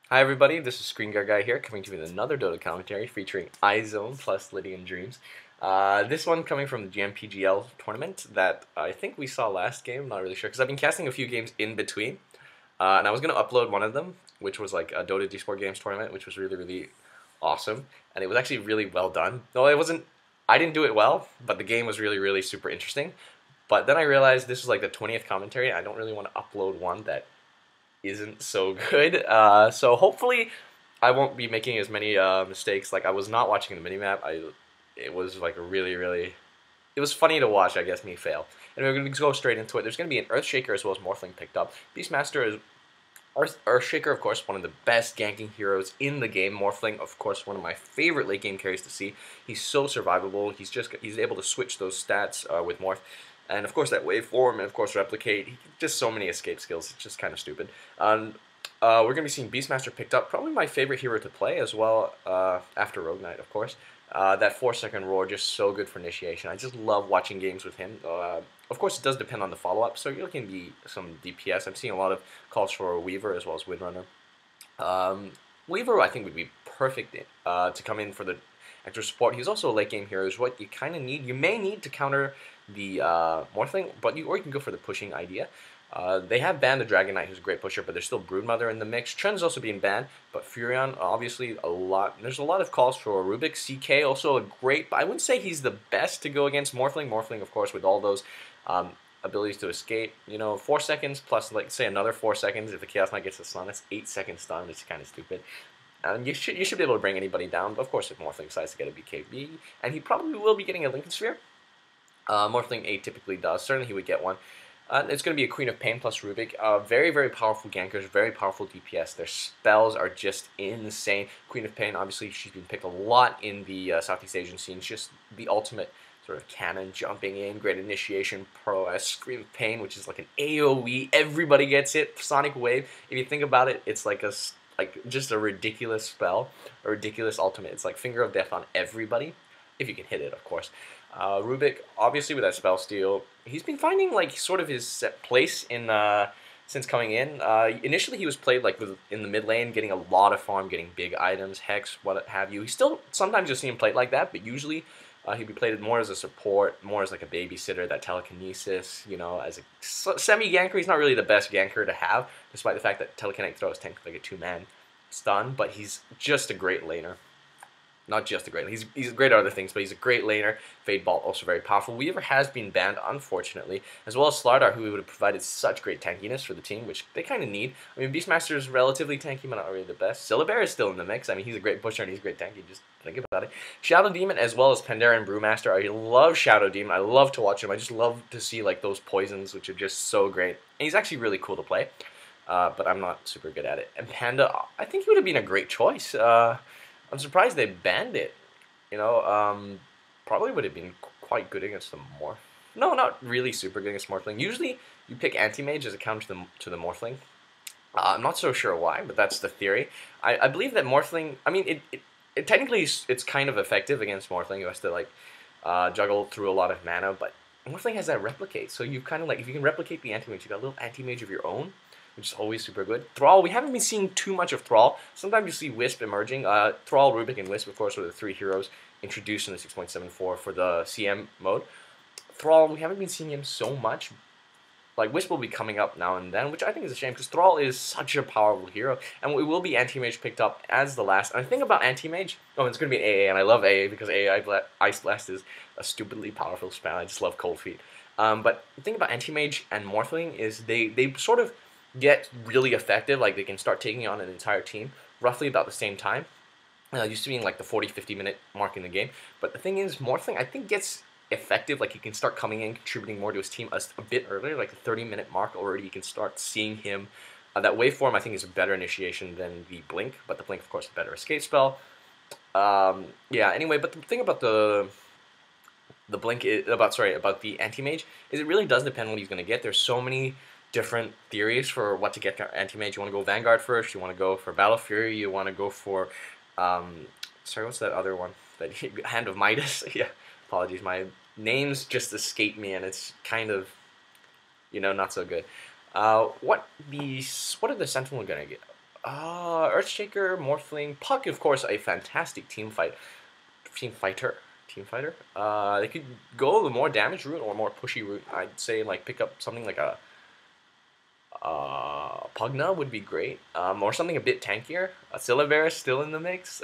Hi everybody, this is ScreenguardGuy here, coming to you with another Dota commentary featuring iZone plus Ledion.Dreamz. This one coming from the GMPGL tournament that I think we saw last game, not really sure, because I've been casting a few games in between, and I was going to upload one of them, which was like a Dota D-Sport Games tournament, which was really, really awesome, and it was actually really well done. No, it wasn't, I didn't do it well, but the game was really, really super interesting. But then I realized this was like the 20th commentary, and I don't really want to upload one that isn't so good. So hopefully I won't be making as many mistakes. Like I was not watching the minimap. It was like a really, really, it was funny to watch, I guess, me fail. And we're going to go straight into it. There's going to be an Earthshaker as well as Morphling picked up. Beastmaster is Earthshaker, of course, one of the best ganking heroes in the game. Morphling, of course, one of my favorite late game carries to see. He's so survivable. He's able to switch those stats with Morph. And of course that waveform, and of course replicate. Just so many escape skills. It's just kind of stupid. We're going to be seeing Beastmaster picked up. Probably my favorite hero to play as well, after Rogue Knight, of course. That 4-second roar, just so good for initiation. I just love watching games with him. Of course, it does depend on the follow-up, so you're looking to be some DPS. I'm seeing a lot of calls for Weaver as well as Windrunner. Weaver, I think, would be perfect to come in for the extra support. He's also a late-game hero, is what you kind of need. You may need to counter the Morphling, or you can go for the pushing idea. They have banned the Dragon Knight, who's a great pusher, but there's still Broodmother in the mix. Trend's also being banned, but Furion, obviously, there's a lot of calls for Rubik. CK, also a great, but I wouldn't say he's the best to go against Morphling. Morphling, of course, with all those abilities to escape. 4 seconds plus, like, say, another 4 seconds. If the Chaos Knight gets a stun, it's 8-second stun. It's kind of stupid. You should be able to bring anybody down, but of course, if Morphling decides to get a BKB, and he probably will be getting a Lincoln Sphere. Morphling A typically does. Certainly he would get one. It's going to be a Queen of Pain plus Rubik. Very, very powerful gankers, very powerful DPS. Their spells are just insane. Queen of Pain, obviously, she's been picked a lot in the Southeast Asian scene. Just the ultimate sort of cannon jumping in, great initiation, prowess, Scream of Pain, which is like an AoE. Everybody gets it. Sonic Wave. If you think about it, it's like just a ridiculous spell, a ridiculous ultimate. It's like Finger of Death on everybody, if you can hit it, of course. Rubik, obviously with that spell steal, he's been finding like sort of his set place in since coming in. Initially, he was played like in the mid lane, getting a lot of farm, getting big items, hex, what have you. He still sometimes you'll see him played like that, but usually he'd be played more as a support, more as like a babysitter, that telekinesis. As a semi ganker, he's not really the best ganker to have, despite the fact that telekinetic throw is technically like a 2-man stun. But he's just a great laner. Not just a great laner. He's great at other things, but he's a great laner. Fade Bolt also very powerful. Weaver has been banned, unfortunately, as well as Slardar, who would have provided such great tankiness for the team, which they kind of need. I mean, Beastmaster is relatively tanky, but not really the best. Syllabear is still in the mix. I mean, he's a great pusher and he's a great tanky. Just think about it. Shadow Demon, as well as Pandera and Brewmaster. I love Shadow Demon. I love to watch him. I just love to see like those poisons, which are just so great. And he's actually really cool to play, but I'm not super good at it. And Panda, I think he would have been a great choice. I'm surprised they banned it. Probably would have been quite good against the Morph. No, not really super good against Morphling. Usually, you pick Anti-Mage as a counter to the Morphling. I'm not so sure why, but that's the theory. I believe that Morphling, I mean, it technically it's kind of effective against Morphling, who has to like juggle through a lot of mana, but Morphling has that replicate, so you kind of like, if you can replicate the Anti-Mage, you got a little Anti-Mage of your own, which is always super good. Thrall, we haven't been seeing too much of Thrall. Sometimes you see Wisp emerging. Thrall, Rubik, and Wisp, of course, are the 3 heroes introduced in the 6.74 for the CM mode. Thrall, we haven't been seeing him so much. Like, Wisp will be coming up now and then, which I think is a shame, because Thrall is such a powerful hero, and we will be Anti-Mage picked up as the last. And the thing about Anti-Mage, it's going to be an AA, and I love AA, because AA Ice Blast is a stupidly powerful spell. I just love Cold Feet. But the thing about Anti-Mage and Morphling is they sort of get really effective, like they can start taking on an entire team roughly about the same time. Used to be in like the 40-50 minute mark in the game, but the thing is, Morphling I think gets effective, like he can start coming in, contributing more to his team a bit earlier, like the 30-minute mark already. You can start seeing him. That waveform I think is a better initiation than the Blink, but the Blink of course is a better escape spell. Yeah. Anyway, but the thing about the Blink is about the Anti-Mage is it really does depend on what he's going to get. There's so many different theories for what to get Anti-Mage. You want to go Vanguard first, you want to go for Battle Fury, you want to go for, sorry, what's that other one? That Hand of Midas? Yeah, apologies, my names just escape me, and it's kind of, not so good. What are the Sentinel going to get? Earthshaker, Morphling, Puck, of course, a fantastic team fighter. They could go the more damage route or more pushy route. I'd say like pick up something like a Pugna would be great, or something a bit tankier. Syllabear is still in the mix.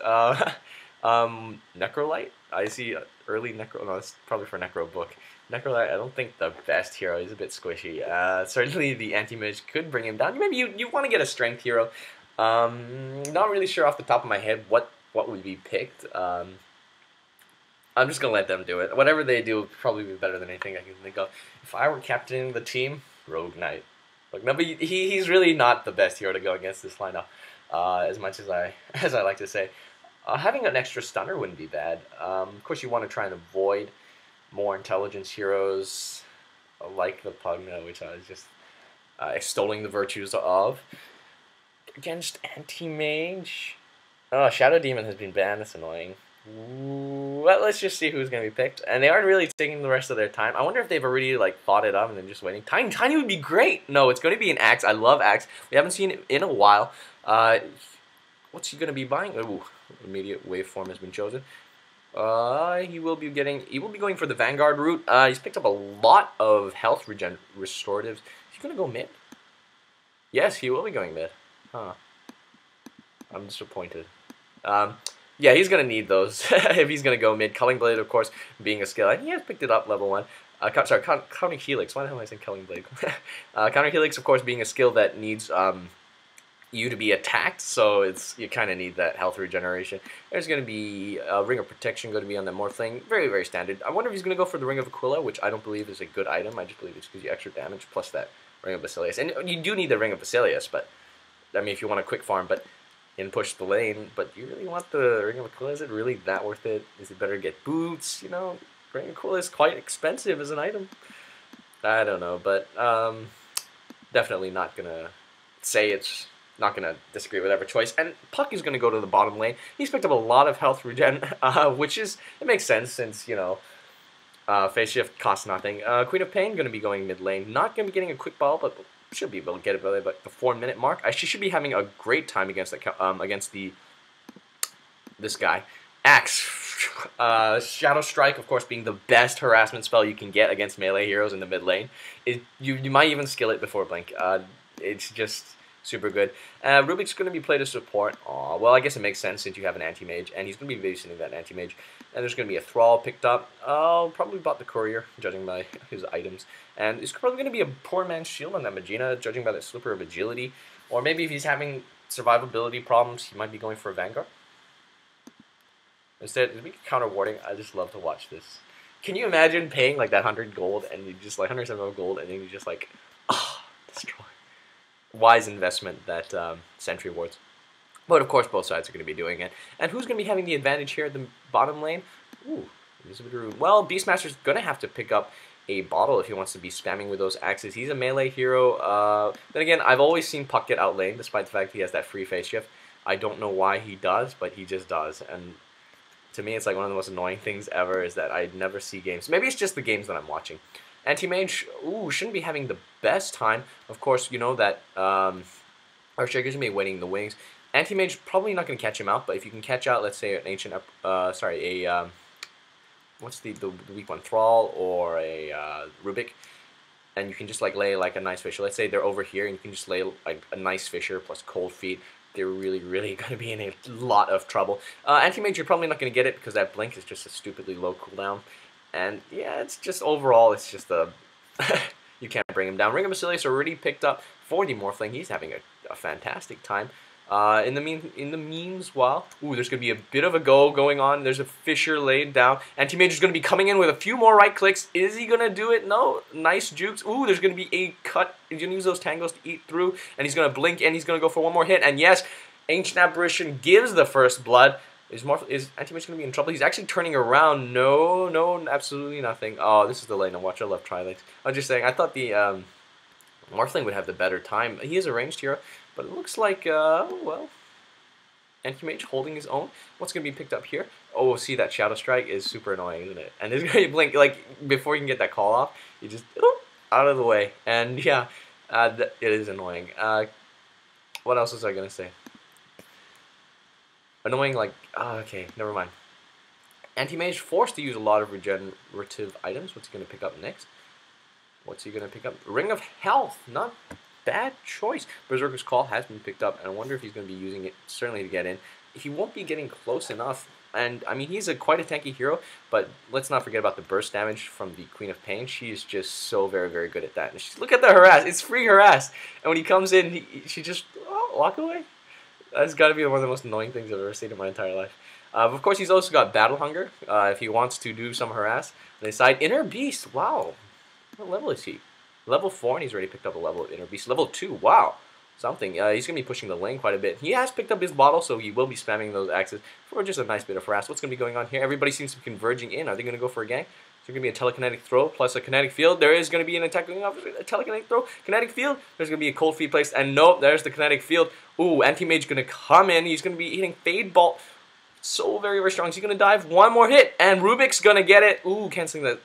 Necrolite. I see early Necro. No, it's probably for Necro book. Necrolite, I don't think the best hero. He's a bit squishy. Certainly the anti-mage could bring him down. Maybe you want to get a strength hero. Not really sure off the top of my head what would be picked. I'm just gonna let them do it. Whatever they do would probably be better than anything I can think of. If I were captaining the team, Rogue Knight. Look, no, but he's really not the best hero to go against this lineup. As much as I like to say, having an extra stunner wouldn't be bad. Of course, you want to try and avoid more intelligence heroes like the Pugna, which I was just extolling the virtues of. Against anti-mage, oh, Shadow Demon has been banned. That's annoying. Well, let's just see who's going to be picked. And they aren't really taking the rest of their time. I wonder if they've already like thought it up and then just waiting. Tiny would be great. No, it's going to be an Axe. I love Axe. We haven't seen it in a while. What's he going to be buying? Ooh, immediate waveform has been chosen. He will be going for the Vanguard route. He's picked up a lot of health restoratives. Is he going to go mid? Yes, he will be going mid. Huh. I'm disappointed. Yeah, he's going to need those if he's going to go mid. Culling Blade, of course, being a skill. And he has picked it up level 1. Counter Helix. Why the hell am I saying Culling Blade? Counter Helix, of course, being a skill that needs you to be attacked. So you kind of need that health regeneration. There's going to be a Ring of Protection going to be on the Morphling. Very, very standard. I wonder if he's going to go for the Ring of Aquila, which I don't believe is a good item. I just believe it just gives you extra damage plus that Ring of Basilius. And you do need the Ring of Basilius, but I mean, if you want a quick farm, and push the lane, but you really want the Ring of Aquila? Is it really that worth it? Is it better to get boots? You know, Ring of Aquila is quite expensive as an item. I don't know, but definitely not gonna say it's not gonna disagree with whatever choice. And Puck is gonna go to the bottom lane. He's picked up a lot of health regen, which it makes sense since phase shift costs nothing. Queen of Pain gonna be going mid lane. Not gonna be getting a quick ball, but should be able to get it by the 4-minute mark. She should be having a great time against this guy. Axe. Shadow Strike, of course, being the best harassment spell you can get against melee heroes in the mid lane. You might even skill it before Blink. It's just super good. Rubik's going to be played as support. Well, I guess it makes sense since you have an anti-mage, and he's going to be babysitting that anti-mage. And there's going to be a Thrall picked up. Probably bought the Courier, judging by his items. And it's probably going to be a poor man's shield on that Magina, judging by that Slipper of Agility. Or maybe if he's having survivability problems, he might be going for a Vanguard. Instead, if we can counter warding, I just love to watch this. Can you imagine paying like that 100 gold, and you just like 175 gold, and then you just like, destroy. Wise investment, that Sentry wards. But of course, both sides are going to be doing it. And who's going to be having the advantage here at the bottom lane? Ooh, well, Beastmaster's going to have to pick up a bottle if he wants to be spamming with those axes. He's a melee hero. Then again, I've always seen Puck get outlaned, despite the fact he has that free phase shift. I don't know why he does, but he just does. And to me, it's like one of the most annoying things ever is that I never see games. Maybe it's just the games that I'm watching. Anti-Mage, shouldn't be having the best time. Of course, you know that Earthshaker's going to be waiting the wings. Anti-Mage probably not going to catch him out, but if you can catch out, let's say, an ancient, what's the weak one, Thrall or a Rubik, and you can just like lay like a nice Fisher. Let's say they're over here, and you can just lay like a nice Fisher plus Cold Feet. They're really, really going to be in a lot of trouble. Anti-Mage, you're probably not going to get it because that Blink is just a stupidly low cooldown. And yeah, it's just overall, it's just a you can't bring him down. Ring of Basilius already picked up for the Morphling. He's having a fantastic time. In the meanwhile, there's going to be a bit of a go going on. There's a Fisher laid down. Anti-Mage is going to be coming in with a few more right clicks. Is he going to do it? No. Nice jukes. There's going to be a cut. He's going to use those tangles to eat through. And he's going to blink, and he's going to go for one more hit. And yes, Ancient Apparition gives the first blood. Is Anti-Mage going to be in trouble? He's actually turning around. No, absolutely nothing. Oh, this is the lane. I love Tri-Lanes. I was just saying, I thought the Morphling would have the better time. He is a ranged hero, but it looks like, well, Anti-Mage holding his own. What's going to be picked up here? Oh, see, that Shadow Strike is super annoying, isn't it? And there's going to be Blink, like, before you can get that call off, you just, out of the way. And, yeah, it is annoying. What else was I going to say? annoying, like, okay, never mind. Anti-Mage forced to use a lot of regenerative items. What's he going to pick up next? What's he going to pick up? Ring of Health. Not bad choice. Berserker's Call has been picked up, and I wonder if he's going to be using it, certainly to get in. He won't be getting close enough. And, I mean, he's quite a tanky hero, but let's not forget about the burst damage from the Queen of Pain. She is just so very, very good at that. And look at the harass. It's free harass. And when he comes in, she just walk away. That's got to be one of the most annoying things I've ever seen in my entire life. Of course, he's also got Battle Hunger if he wants to do some harass. On the side, Inner Beast. Wow. What level is he? Level 4, and he's already picked up a level of Inner Beast. Level 2. Wow. Something. He's going to be pushing the lane quite a bit. He has picked up his bottle, so he will be spamming those axes for just a nice bit of harass. What's going to be going on here? Everybody seems to be converging in. Are they going to go for a gang? Is there going to be a telekinetic throw plus a kinetic field? There is going to be an attack going off. A telekinetic throw, kinetic field. There's going to be a cold feed placed, and nope, there's the kinetic field. Ooh, Anti-Mage going to come in. He's going to be hitting Fade Bolt. So very, very strong. He's going to dive. One more hit, and Rubik's going to get it. Ooh, canceling that,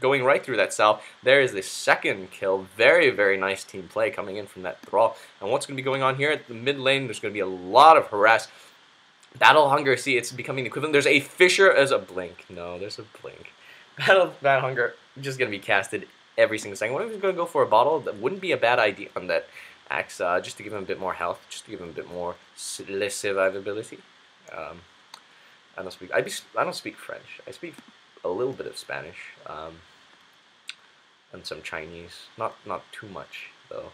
going right through that salve. There is the second kill. Very, very nice team play coming in from that Thrall. And what's going to be going on here at the mid lane? There's going to be a lot of harass. Battle Hunger, see, it's becoming equivalent. There's a Fissure as a blink. No, there's a blink. Battle Hunger just going to be casted every single second. What if he's going to go for a bottle? That wouldn't be a bad idea on that axe, just to give him a bit more health, just to give him a bit more survivability. I don't speak French. I speak a little bit of Spanish, and some Chinese. Not too much though.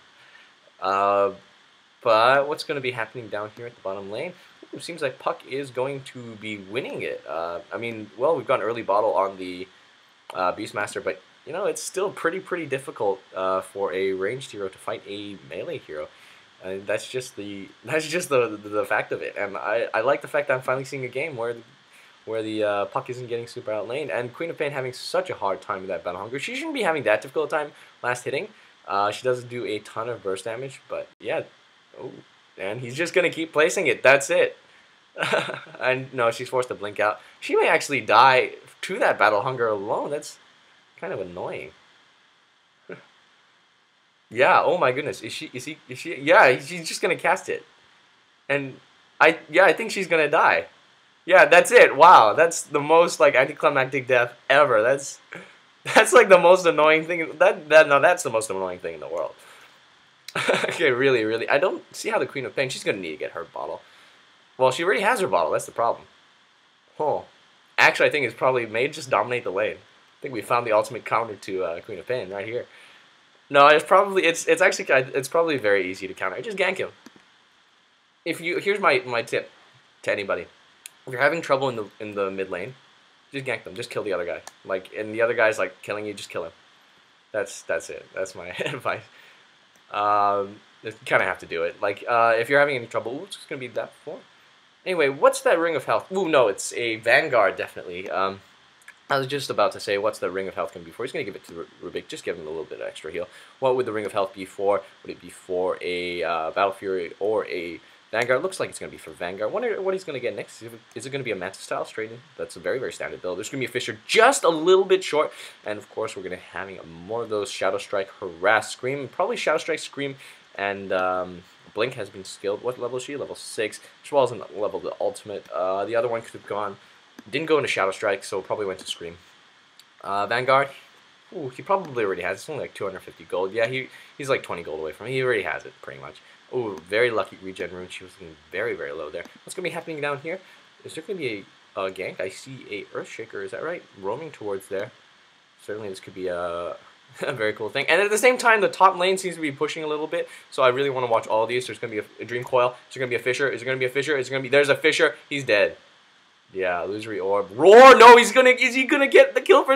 But what's going to be happening down here at the bottom lane? It seems like Puck is going to be winning it. I mean, well, we've got an early bottle on the Beastmaster, but you know, it's still pretty difficult for a ranged hero to fight a melee hero. And that's just the fact of it. And I like the fact that I'm finally seeing a game where the Puck isn't getting super outlaned, and Queen of Pain having such a hard time with that Battle Hunger. She shouldn't be having that difficult time last hitting. She doesn't do a ton of burst damage, but yeah. Oh, and he's just gonna keep placing it. That's it. And no, she's forced to blink out. She may actually die to that Battle Hunger alone. That's kind of annoying. Yeah, oh my goodness. Is she yeah, she's just gonna cast it. And I think she's gonna die. Yeah, that's it. Wow, that's the most like anticlimactic death ever. That's like the most annoying thing. That's the most annoying thing in the world. Okay, really. I don't see how the Queen of Pain, she's gonna need to get her bottle. Well, she already has her bottle, that's the problem. Oh. Actually, I think it's probably may just dominate the lane. I think we found the ultimate counter to Queen of Pain right here. No, it's probably it's probably very easy to counter. Just gank him. Here's my tip to anybody. If you're having trouble in the mid lane, just gank them. Just kill the other guy. Like, and the other guy's like killing you, just kill him. That's it. That's my advice. You kind of have to do it. Like, if you're having any trouble, ooh, it's gonna be that before. Anyway, what's that Ring of Health? Ooh, no, it's a Vanguard, definitely. I was just about to say, what's the Ring of Health going to be for? He's going to give it to Rubik, just give him a little bit of extra heal. What would the Ring of Health be for? Would it be for a Battle Fury or a Vanguard? Looks like it's going to be for Vanguard. Wonder what he's going to get next. Is it going to be a Manta style straight in? That's a very, very standard build. There's going to be a Fissure just a little bit short. And of course, we're going to be having more of those Shadow Strike, Harass, Scream. Probably Shadow Strike, Scream, and Blink has been skilled. What level is she? Level 6. Schwal's in level the ultimate. The other one could have gone. Didn't go into Shadow Strike, so probably went to Scream. Vanguard, ooh, he probably already has it. It's only like 250 gold. Yeah, he's like 20 gold away from it. He already has it, pretty much. Ooh, very lucky regen rune. She was getting very, very low there. What's going to be happening down here? Is there going to be a gank? I see a Earthshaker, is that right? Roaming towards there. Certainly this could be a very cool thing. And at the same time, the top lane seems to be pushing a little bit, so I really want to watch all of these. There's going to be a Dream Coil. Is there going to be a Fissure? Is there going to be a Fissure? Is there going to be... There's a Fissure. He's dead. Yeah, Illusory Orb. Roar! No, is he gonna get the kill for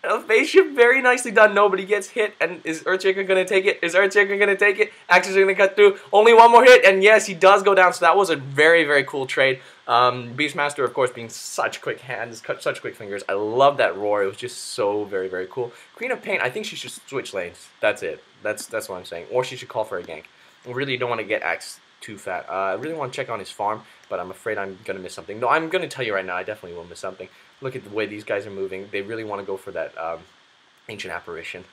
a Phase Shift? Very nicely done. No, but he gets hit. And is Earthshaker gonna take it? Is Earthshaker gonna take it? Axes are gonna cut through. Only one more hit, and yes, he does go down. So that was a very, very cool trade. Beastmaster, of course, being such quick hands, such quick fingers. I love that roar. It was just so very, very cool. Queen of Pain, I think she should switch lanes. That's it. That's what I'm saying. Or she should call for a gank. I really don't want to get axed too fat. I really want to check on his farm, but I'm afraid I'm going to miss something. No, I'm going to tell you right now, I definitely will miss something. Look at the way these guys are moving. They really want to go for that Ancient Apparition.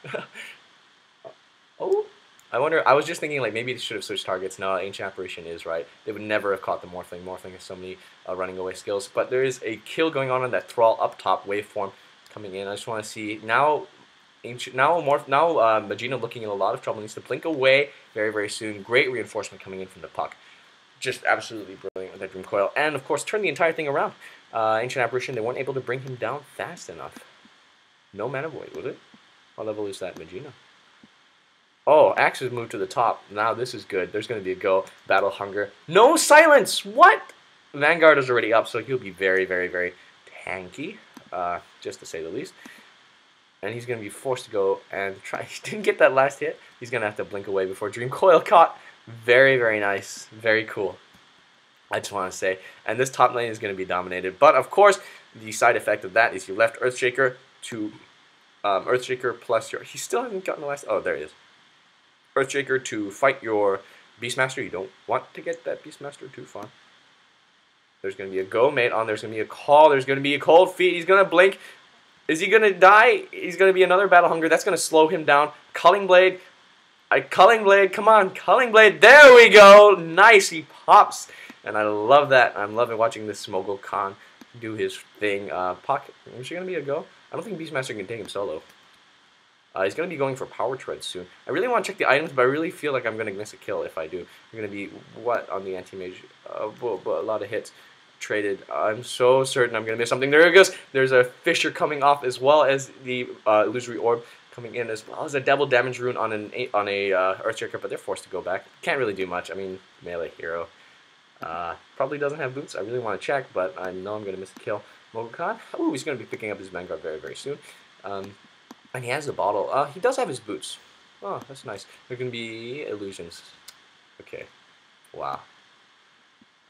Oh, I wonder. I was just thinking like maybe they should have switched targets. No, Ancient Apparition is right. They would never have caught the Morphling. Morphling has so many running away skills. But there is a kill going on that Thrall up top waveform coming in. I just want to see now. Magina looking in a lot of trouble. Needs to blink away very, very soon. Great reinforcement coming in from the puck. Just absolutely brilliant with that Dream Coil. And, of course, turn the entire thing around. Ancient Apparition, they weren't able to bring him down fast enough. No Mana Void, was it? What level is that, Magina? Oh, Axe has moved to the top. Now this is good. There's going to be a go. Battle Hunger. No silence! What? Vanguard is already up, so he'll be very, very, very tanky, just to say the least. And he's going to be forced to go and try. He didn't get that last hit. He's going to have to blink away before Dream Coil caught. Very, very nice. Very cool. I just want to say. And this top lane is going to be dominated. But, of course, the side effect of that is you left Earthshaker to Earthshaker plus your... He still hasn't gotten the last... Oh, there he is. Earthshaker to fight your Beastmaster. You don't want to get that Beastmaster too far. There's going to be a go mate on. There's going to be a call. There's going to be a cold feet. He's going to blink. Is he going to die? He's going to be another Battle Hunger. That's going to slow him down. Culling Blade. Culling Blade. Come on. Culling Blade. There we go. Nice. He pops. And I love that. I'm loving watching this Smoggle Khan do his thing. Pocket. Is he going to be a go? I don't think Beastmaster can take him solo. He's going to be going for Power Tread soon. I really want to check the items, but I really feel like I'm going to miss a kill if I do. I'm going to be, what, on the anti-mage? A lot of hits traded. I'm so certain I'm going to miss something. There it goes. There's a Fissure coming off as well as the Illusory Orb coming in, as well as a Double Damage Rune on a Earthshaker, but they're forced to go back. Can't really do much. I mean, melee hero. Probably doesn't have boots. I really want to check, but I know I'm going to miss a kill. Mogokhan. Ooh, he's going to be picking up his Vanguard very, very soon. And he has the bottle. He does have his boots. Oh, that's nice. There can be illusions. Okay. Wow.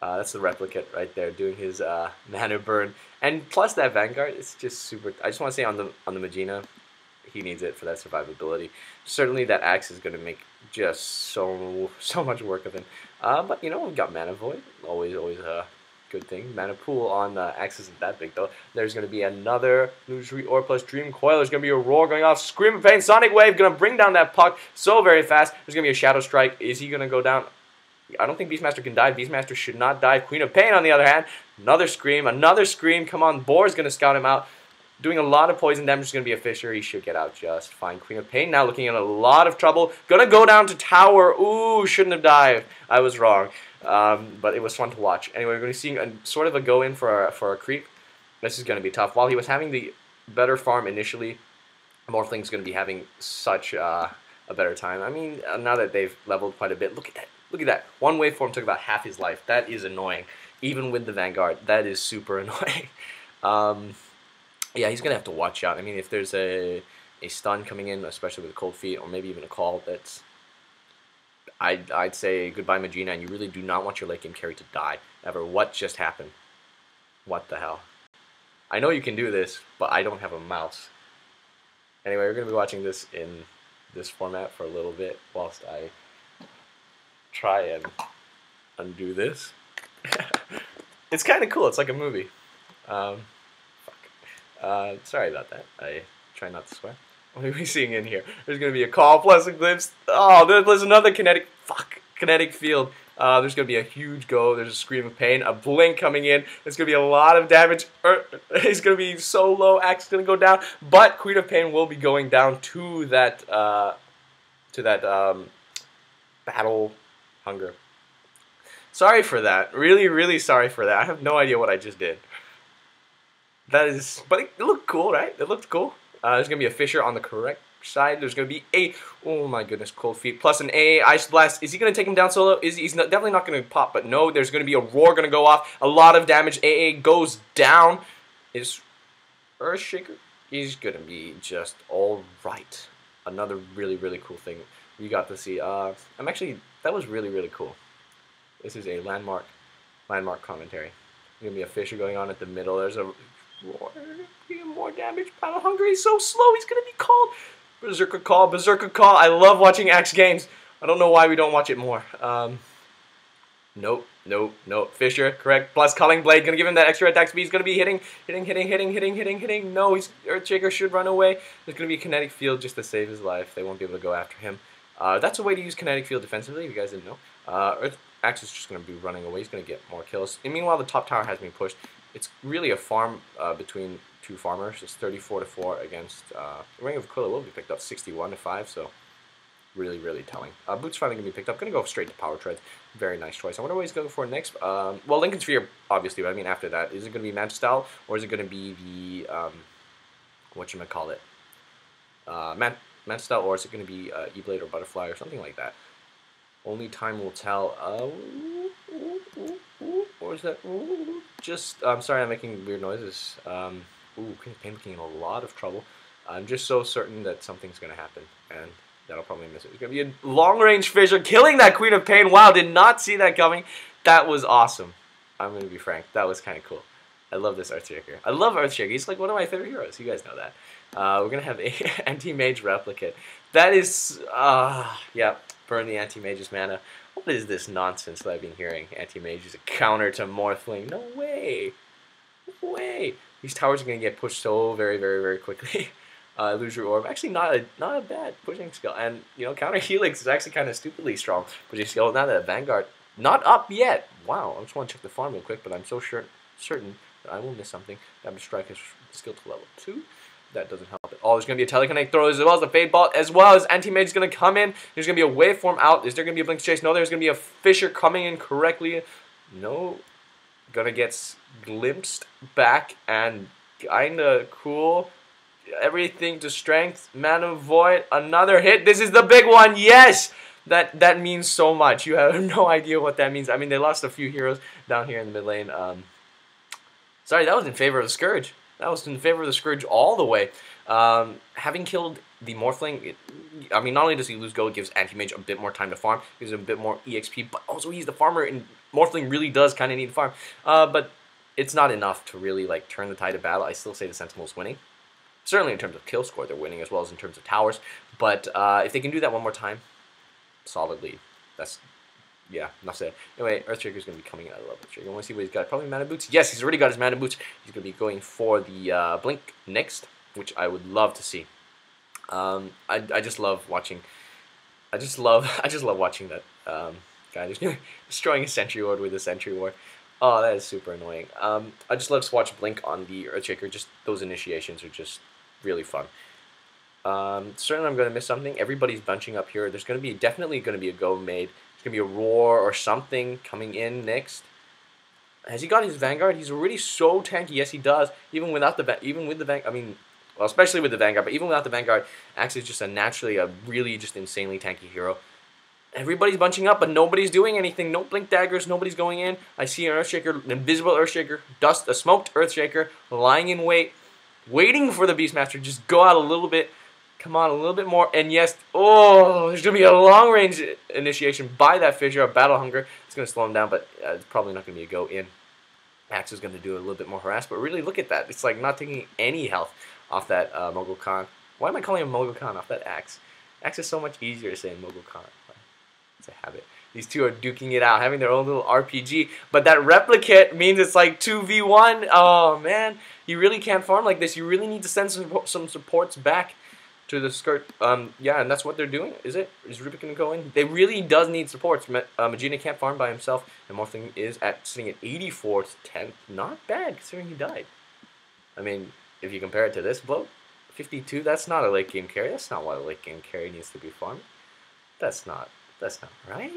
That's the replicate right there, doing his mana burn. And plus that Vanguard, it's just super... I just want to say on the Magina, he needs it for that survivability. Certainly that Axe is going to make just so much work of him. But, you know, we've got Mana Void. Always a good thing. Mana pool on Axe isn't that big, though. There's going to be another Illusory Orb plus Dream Coil. There's going to be a Roar going off. Scream of Pain. Sonic Wave going to bring down that puck so very fast. There's going to be a Shadow Strike. Is he going to go down? I don't think Beastmaster can die. Beastmaster should not die. Queen of Pain, on the other hand. Another Scream. Another Scream. Come on. Boar's going to scout him out. Doing a lot of poison damage. Is going to be a Fissure. He should get out just fine. Queen of Pain now looking in a lot of trouble. Going to go down to tower. Ooh, shouldn't have died. I was wrong. But it was fun to watch. Anyway, we're going to see sort of a go-in for a creep. This is going to be tough. While he was having the better farm initially, Morphling's going to be having such a better time. I mean, now that they've leveled quite a bit, look at that. Look at that. One waveform took about half his life. That is annoying. Even with the Vanguard, that is super annoying. Yeah, he's going to have to watch out. I mean, if there's a stun coming in, especially with cold feet, or maybe even a call, that's... I'd say goodbye Magina, and you really do not want your late game carry to die. Ever. What just happened? What the hell? I know you can do this, but I don't have a mouse. Anyway, we're going to be watching this in this format for a little bit, whilst I try and undo this. It's kind of cool. It's like a movie. Sorry about that. I try not to swear. What are we seeing in here? There's going to be a call plus a glimpse. Oh, there's another kinetic field. There's going to be a huge go. There's a Scream of Pain. A blink coming in. There's going to be a lot of damage. He's going to be so low. Axe is going to go down. But Queen of Pain will be going down to that Battle Hunger. Sorry for that. Really, really sorry for that. I have no idea what I just did. That is... But it looked cool, right? It looked cool. There's going to be a Fissure on the correct side. There's going to be a... Oh my goodness, Cold Feet. Plus an A, Ice Blast. Is he going to take him down solo? He's definitely not going to pop, but no. There's going to be a Roar going to go off. A lot of damage. AA goes down. Is Earthshaker? He's going to be just alright. Another really, really cool thing we got to see. That was really, really cool. This is a landmark commentary. There's going to be a Fissure going on at the middle. There's a Roar. More damage. Battle Hunger. He's so slow. He's going to be called. Berserker Call. Berserker Call. I love watching Axe games. I don't know why we don't watch it more. Nope. Fissure. Correct. Plus Culling Blade. Going to give him that extra attack speed. He's going to be hitting. No, Earthshaker should run away. There's going to be a kinetic field just to save his life. They won't be able to go after him. That's a way to use kinetic field defensively, if you guys didn't know. Earth Axe is just going to be running away. He's going to get more kills. And meanwhile, the top tower has been pushed. It's really a farm between two farmers. It's 34-4 against Ring of Aquila will be picked up 61-5, so really, really telling. Boots finally going to be picked up. Going to go straight to Power Treads. Very nice choice. I wonder what he's going for next. Well, Lincoln Sphere, obviously, but I mean after that. Is it going to be Magic Style, or is it going to be the, whatchamacallit? Man Style, or is it going to be E-Blade or Butterfly or something like that? Only time will tell. What was that? Just, I'm sorry, I'm making weird noises. Queen of Pain making a lot of trouble. I'm just so certain that something's going to happen, and that'll probably miss it. It's going to be a long-range fissure, killing that Queen of Pain. Wow, did not see that coming. That was awesome. I'm going to be frank. That was kind of cool. I love this Earthshaker. I love Earthshaker. He's like one of my favorite heroes. You guys know that. We're going to have a anti-mage replicate. That is, yeah, burn the anti-mage's mana. What is this nonsense that I've been hearing? Anti-mage is a counter to Morphling. No way. No way. These towers are going to get pushed so very, very, very quickly. Lose your orb. Actually, not a bad pushing skill. And, you know, counter Helix is actually kind of stupidly strong pushing skill. Now that Vanguard, not up yet. Wow, I just want to check the farm real quick, but I'm so certain that I will miss something. Damage Strike is skill to level 2. That doesn't help at all. There's going to be a Telekinetic Throw as well as a Fade Bolt, as well as Anti-Mage is going to come in. There's going to be a Waveform out. Is there going to be a Blink Chase? No, there's going to be a Fissure coming in correctly. No. Gonna get glimpsed back and kinda cool. Everything to strength. Mana Void. Another hit. This is the big one. Yes! That means so much. You have no idea what that means. I mean, they lost a few heroes down here in the mid lane. Sorry, that was in favor of the Scourge. That was in favor of the Scourge all the way. Having killed the Morphling, I mean, not only does he lose gold, it gives Anti-Mage a bit more time to farm, gives him a bit more EXP, but also he's the farmer, and Morphling really does kind of need to farm. But it's not enough to really like turn the tide of battle. I still say the Sentinel's winning. Certainly in terms of kill score, they're winning, as well as in terms of towers. But if they can do that one more time, solid lead. That's, yeah, enough said. Anyway, Earthshaker's going to be coming in. I love Earthshaker. I want to see what he's got. Probably Mana Boots. Yes, he's already got his Mana Boots. He's going to be going for the Blink next, which I would love to see. I just love watching. I just love watching that guy just destroying a Sentry Ward with a Sentry Ward. Oh, that is super annoying. I just love to watch Blink on the Earthshaker. Just those initiations are just really fun. Certainly I'm going to miss something. Everybody's bunching up here. There's going to be definitely going to be a go made. There's going to be a Roar or something coming in next. Has he got his Vanguard? He's already so tanky. Yes, he does. Even without the Vanguard, I mean, well, especially with the Vanguard, but even without the Vanguard, Axe is just naturally a really just insanely tanky hero. Everybody's bunching up, but nobody's doing anything. No Blink Daggers, nobody's going in. I see an Earthshaker, an invisible Earthshaker, a smoked Earthshaker, lying in wait, waiting for the Beastmaster. Just go out a little bit. Come on, a little bit more. And yes, oh, there's going to be a long-range initiation by that Fissure, a Battle Hunger. It's going to slow him down, but it's probably not going to be a go in. Axe is going to do a little bit more harass, but really look at that. It's like not taking any health off that Mogul Khan. Why am I calling him Mogul Khan off that Axe? Axe is so much easier to say than Mogul Khan. It's a habit. These two are duking it out, having their own little RPG. But that replicate means it's like 2v1. Oh, man. You really can't farm like this. You really need to send some supports back to the skirt. Yeah, and that's what they're doing, is it? Is Rubik going to go in? They really does need supports. Magina can't farm by himself, and Morphling is sitting at 84th, 10th. Not bad, considering he died. I mean, if you compare it to this bloke, 52, that's not a late game carry. That's not what a late game carry needs to be farmed. That's not right.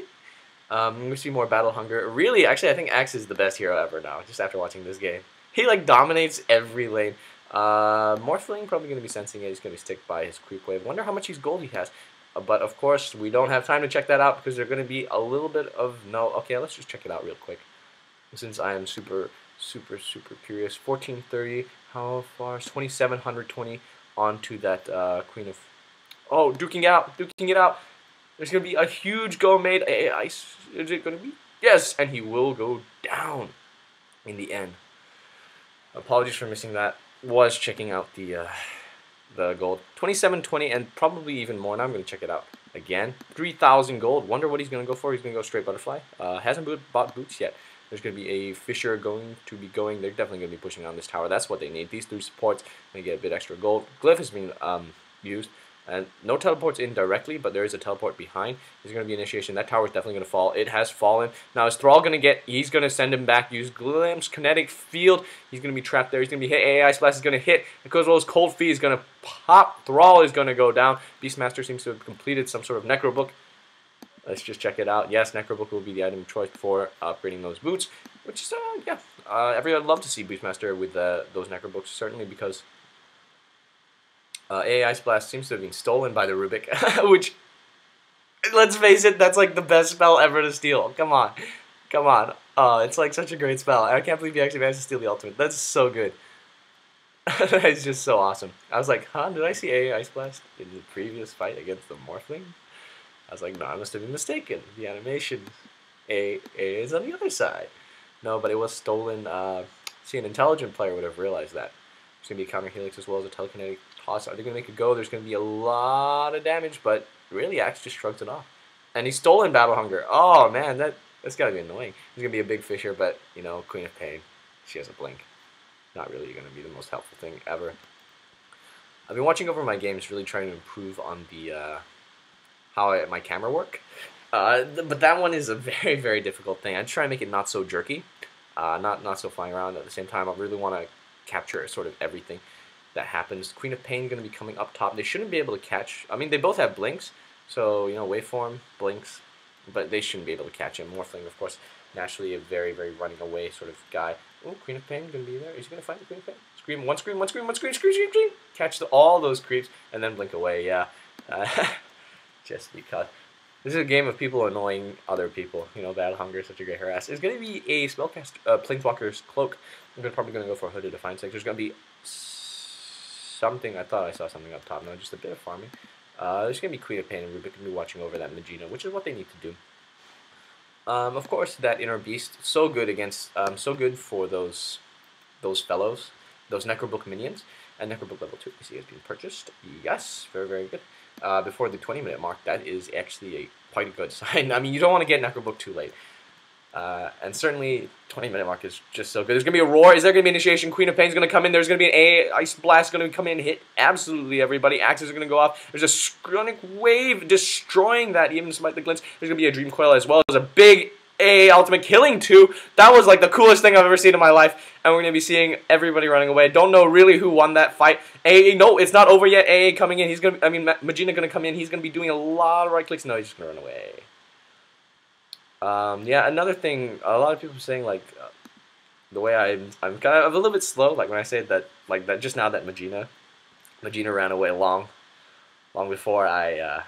We see more Battle Hunger. Really, actually, I think Axe is the best hero ever now, just after watching this game. He, like, dominates every lane. Morphling probably going to be sensing it. He's going to stick by his Creep Wave. Wonder how much he's gold he has. But, of course, we don't have time to check that out because there's going to be a little bit of no. Okay, let's just check it out real quick. Since I am super curious. 1430. How far? 2720 onto that Queen of... Oh, duking it out. There's going to be a huge go made. Is it going to be? Yes, and he will go down in the end. Apologies for missing that. Was checking out the gold. 2720 and probably even more. Now I'm going to check it out again. 3,000 gold. Wonder what he's going to go for. He's going to go straight Butterfly. Hasn't bought boots yet. There's going to be a Fissure going to be going. They're definitely going to be pushing on this tower. That's what they need. These three supports. They get a bit extra gold. Glyph has been used. And no teleports in directly, but there is a teleport behind. There's going to be initiation. That tower is definitely going to fall. It has fallen. Now is Thrall going to get... He's going to send him back. Use Glimpse, Kinetic Field. He's going to be trapped there. He's going to be hit. AI Splash is going to hit. Because those Cold Feet is going to pop. Thrall is going to go down. Beastmaster seems to have completed some sort of Necro Book. Let's just check it out. Yes, Necro Book will be the item of choice for upgrading those boots. Which is, yeah. Everyone would love to see Beastmaster with those Necro Books. Certainly because... AI Splash seems to have been stolen by the Rubik, which, let's face it, that's like the best spell ever to steal. Come on. Come on. It's like such a great spell. I can't believe he actually managed to steal the ultimate. That's so good. It's just so awesome. I was like, huh, did I see AI Splash in the previous fight against the Morphling? I was like, no, I must have been mistaken. The animation A is on the other side. No, but it was stolen. See, an intelligent player would have realized that. There's going to be a counter helix as well as a telekinetic toss. Are they going to make it go? There's going to be a lot of damage, but really, Axe just shrugs it off. And he's stolen Battle Hunger. Oh, man, that's got to be annoying. He's going to be a big fisher, but, you know, Queen of Pain, she has a blink. Not really going to be the most helpful thing ever. I've been watching over my games, really trying to improve on the my camera work. But that one is a very, very difficult thing. I try to make it not so jerky, not so flying around. At the same time, I really want to capture sort of everything that happens. Queen of Pain going to be coming up top. They shouldn't be able to catch. I mean, they both have blinks, so you know, waveform blinks, but they shouldn't be able to catch him. Morphling, of course, naturally a very, very running away sort of guy. Oh, Queen of Pain going to be there. Is he going to find the Queen of Pain? Scream, one scream, one scream, one scream, scream, scream, scream. Catch all those creeps and then blink away. Yeah, just because. This is a game of people annoying other people. You know, Battle Hunger is such a great harass. It's going to be a spellcast, Planeswalker's Cloak. I'm probably going to go for a Hooded Defiance. There's going to be something. I thought I saw something up top. No, just a bit of farming. There's going to be Queen of Pain and Rubik going to be watching over that Magina, which is what they need to do. Of course, that Inner Beast, so good against, so good for those fellows, those Necrobook minions. And Necrobook level 2, you see, has been purchased. Yes, very, very good. Before the 20-minute mark, that is actually quite a good sign. I mean, you don't want to get Necrobook too late. And certainly, 20-minute mark is just so good. There's going to be a roar. Is there going to be initiation? Queen of Pain is going to come in. There's going to be an Ice Blast going to come in and hit absolutely everybody. Axes are going to go off. There's a Scronic Wave destroying that, even Smite the Glints. There's going to be a Dream Coil as well as a big ultimate killing too. That was like the coolest thing I've ever seen in my life. And we're going to be seeing everybody running away. Don't know really who won that fight. No, it's not over yet. AA coming in. He's going to, I mean, Magina going to come in. He's going to be doing a lot of right clicks. No, he's just going to run away. Yeah, another thing, a lot of people are saying, like, the way I'm kind of a little bit slow, like when I say that, like that just now that Magina ran away long before I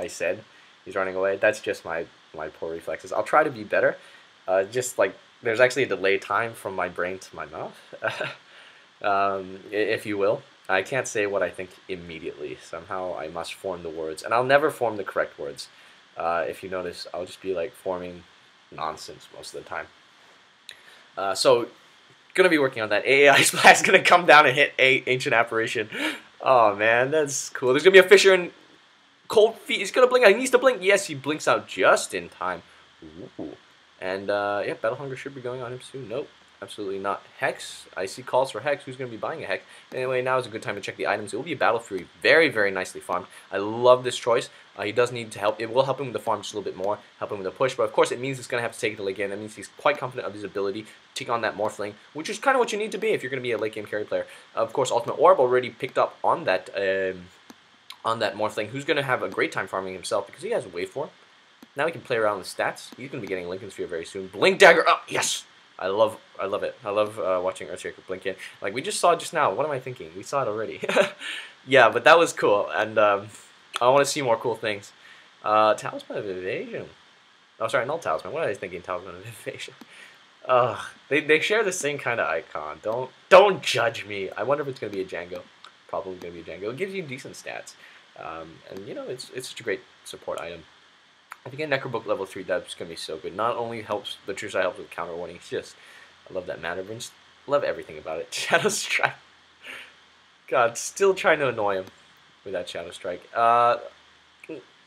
said he's running away. That's just my poor reflexes. I'll try to be better. Just like there's actually a delay time from my brain to my mouth, if you will. I can't say what I think immediately. Somehow I must form the words, and I'll never form the correct words. If you notice, I'll just be like forming nonsense most of the time. So, gonna be working on that. AI Splash is gonna come down and hit Ancient Apparition. Oh man, that's cool. There's gonna be a Fissure and Cold Feet. He's gonna blink out. He needs to blink. Yes, he blinks out just in time. Ooh. And yeah, Battle Hunger should be going on him soon. Nope. Absolutely not. Hex. I see calls for Hex. Who's going to be buying a Hex? Anyway, now is a good time to check the items. It will be a Battle Fury. Very, very nicely farmed. I love this choice. He does need to help. It will help him with the farm just a little bit more. Help him with the push. But of course, it means he's going to have to take it to late game. That means he's quite confident of his ability to take on that Morphling, which is kind of what you need to be if you're going to be a late game carry player. Of course, Ultimate Orb already picked up on that Morphling, who's going to have a great time farming himself because he has a waveform. Now he can play around with stats. He's going to be getting Lincoln Sphere very soon. Blink Dagger up. Yes! I love it. I love watching Earthshaker blink in. Like we just saw just now. What am I thinking? We saw it already. Yeah, but that was cool, and I want to see more cool things. Talisman of Evasion. Oh, sorry, not Talisman. What was I thinking? Talisman of Evasion. They share the same kind of icon. Don't judge me. I wonder if it's gonna be a Django. Probably gonna be a Django. It gives you decent stats, and you know it's such a great support item. If you get Necrobook level 3, that's going to be so good. Not only helps the True Sight helps with counter warning, it's just, I love that mana bridge. Love everything about it. Shadow Strike. God, still trying to annoy him with that Shadow Strike.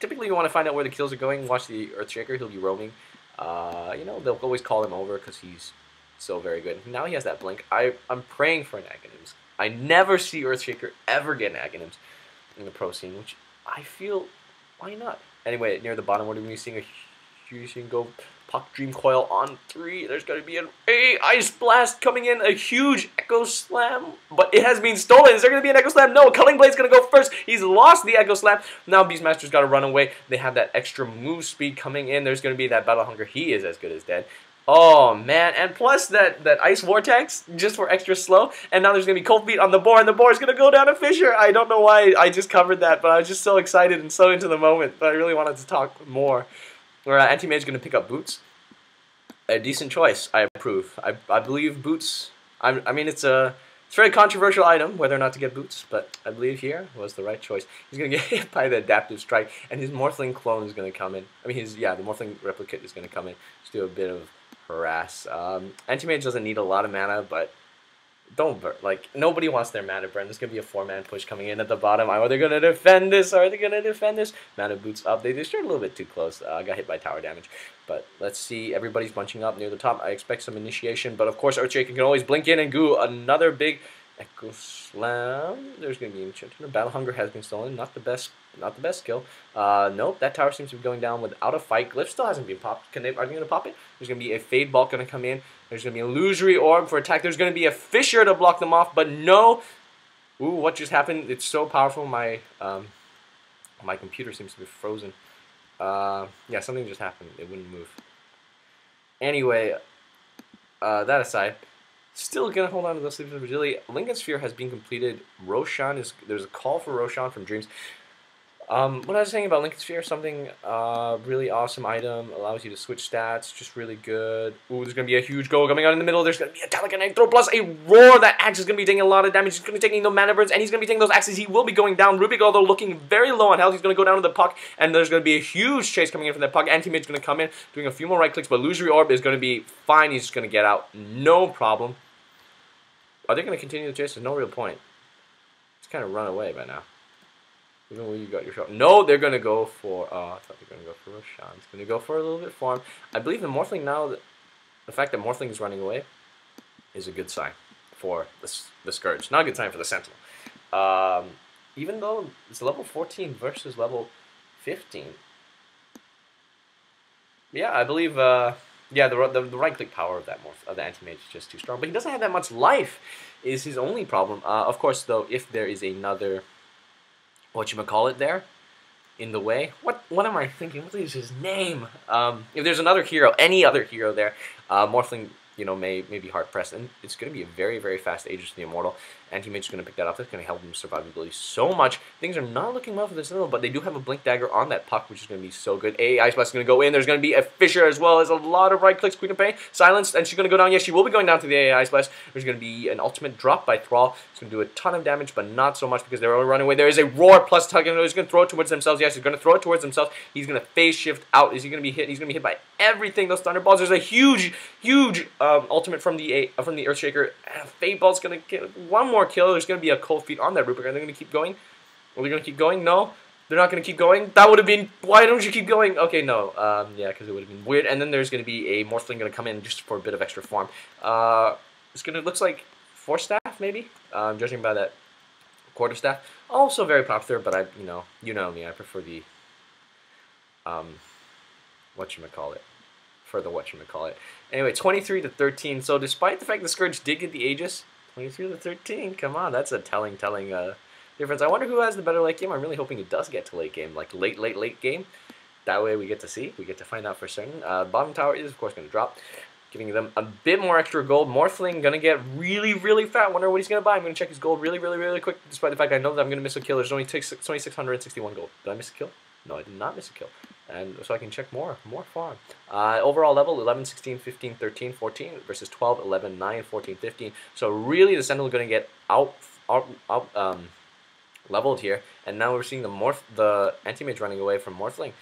Typically, you want to find out where the kills are going. Watch the Earthshaker. He'll be roaming. You know, they'll always call him over because he's so very good. Now he has that blink. I'm praying for an Aghanims. I never see Earthshaker ever get an Aghanims. in the pro scene, which I feel, why not? Anyway, near the bottom, we're going to be seeing a huge go Puck Dream Coil on 3. There's going to be an Ice Blast coming in, a huge Echo Slam, but it has been stolen. Is there going to be an Echo Slam? No, Culling Blade's going to go first. He's lost the Echo Slam. Now Beastmaster's got to run away. They have that extra move speed coming in. There's going to be that Battle Hunger. He is as good as dead. Oh, man, and plus that Ice Vortex, just for extra slow, and now there's going to be Cold Feet on the boar, and the boar is going to go down a Fissure. I don't know why I just covered that, but I was just so excited and so into the moment, but I really wanted to talk more. Anti-Mage is going to pick up Boots. A decent choice, I approve. I believe Boots, I mean, it's a very controversial item, whether or not to get Boots, but I believe here was the right choice. He's going to get hit by the Adaptive Strike, and his Morphling clone is going to come in. I mean, the Morphling Replicate is going to come in. Just do a bit of harass. Anti-Mage doesn't need a lot of mana, but don't burn. Like, nobody wants their mana burn. There's going to be a 4-man push coming in at the bottom. Are they going to defend this? Are they going to defend this? Mana Boots up. They just a little bit too close. Got hit by tower damage. But let's see. Everybody's bunching up near the top. I expect some initiation. But, of course, Earthshaker can always blink in and go another big Echo Slam. There's going to be Enchanted. Battle Hunger has been stolen. Not the best skill. Nope, that tower seems to be going down without a fight. Glyph still hasn't been popped. Are they going to pop it? There's going to be a Fade Bulk going to come in. There's going to be an Illusory Orb for attack. There's going to be a Fissure to block them off, but no. Ooh, what just happened? It's so powerful. My computer seems to be frozen. Yeah, something just happened. It wouldn't move. Anyway, that aside, still going to hold on to those Sleeps of Fragility. Lincoln Sphere has been completed. There's a call for Roshan from Dreams. What I was saying about Lincoln Sphere, something really awesome item, allows you to switch stats, just really good. Ooh, there's going to be a huge goal coming out in the middle. There's going to be a Telekinetic Throw plus a Roar. That axe is going to be taking a lot of damage. He's going to be taking no mana burns, and he's going to be taking those axes. He will be going down. Rubick, although looking very low on health, he's going to go down to the Puck, and there's going to be a huge chase coming in from that Puck. Anti-Mage is going to come in, doing a few more right clicks, but Illusory Orb is going to be fine. He's just going to get out. No problem. Are they going to continue the chase? There's no real point. He's kind of run away by now. Even when you got your shot. No, they're going to go for, I thought they were going to go for Roshan. It's going to go for a little bit farm. I believe the Morphling now, the fact that Morphling is running away is a good sign for the Scourge. Not a good sign for the Sentinel. Even though it's level 14 versus level 15. Yeah, I believe, yeah, the right-click power of the Anti-Mage is just too strong. But he doesn't have that much life, is his only problem. Of course, though, if there is another whatchamacallit there in the way. What am I thinking? What is his name? If there's another hero, any other hero there, Morphling, may be hard pressed, and it's going to be a very, very fast Aegis to the Immortal. Anti-Mage is going to pick that up. That's going to help him survivability so much. Things are not looking well for this little, but they do have a Blink Dagger on that Puck, which is going to be so good. Ice Blast is going to go in. There's going to be a Fissure as well as a lot of right clicks. Queen of Pain silenced, and she's going to go down. Yes, she will be going down to the Ice Blast. There's going to be an ultimate drop by Thrall. It's going to do a ton of damage, but not so much because they're all running away. There is a Roar plus Tug, and he's going to throw it towards themselves. Yes, he's going to throw it towards himself. He's going to phase shift out. Is he going to be hit? He's going to be hit by everything. Those Thunderballs. There's a huge ultimate from the Earthshaker. Fade Ball's going to get one more kill. There's going to be a Cold Feet on that Rubick. Are they going to keep going? Are they going to keep going? No. They're not going to keep going? That would have been... Why don't you keep going? Okay, no. Yeah, because it would have been weird. And then there's going to be a Morphling going to come in just for a bit of extra farm. It's going to... Looks like 4 staff, maybe? Judging by that quarter staff. Also very popular, but you know me. I prefer the... whatchamacallit. For the whatchamacallit. Anyway, 23 to 13. So despite the fact the Scourge did get the Aegis... 23 to 13. Come on, that's a telling difference. I wonder who has the better late game. I'm really hoping it does get to late game, like late game. That way we get to find out for certain. Bottom tower is of course going to drop, giving them a bit more extra gold. Morphling going to get really fat. Wonder what he's going to buy. I'm going to check his gold really quick, despite the fact I know that I'm going to miss a kill. There's only 661 gold. Did I miss a kill? No, I did not miss a kill. And so I can check more farm. Overall level 11, 16, 15, 13, 14 versus 12, 11, 9, 14, 15. So really the Sentinel is going to get out leveled here. And now we're seeing the Anti-Mage running away from Morphling.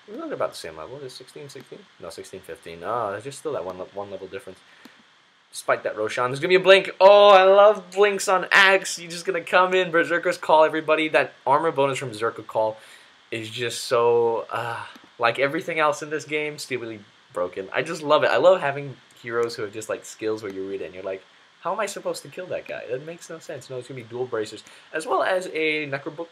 Even though they're about the same level. Is 16, 16? No, 16, 15. Oh, there's just still that one level difference. Despite that Roshan, there's going to be a blink. Oh, I love blinks on Axe. You're just going to come in. Berserker's Call, everybody. That armor bonus from Berserker Call is just so... like everything else in this game, stupidly broken. I just love it. I love having heroes who have just like skills where you read it and you're like, how am I supposed to kill that guy? That makes no sense. No, it's going to be dual bracers, as well as a Necrobook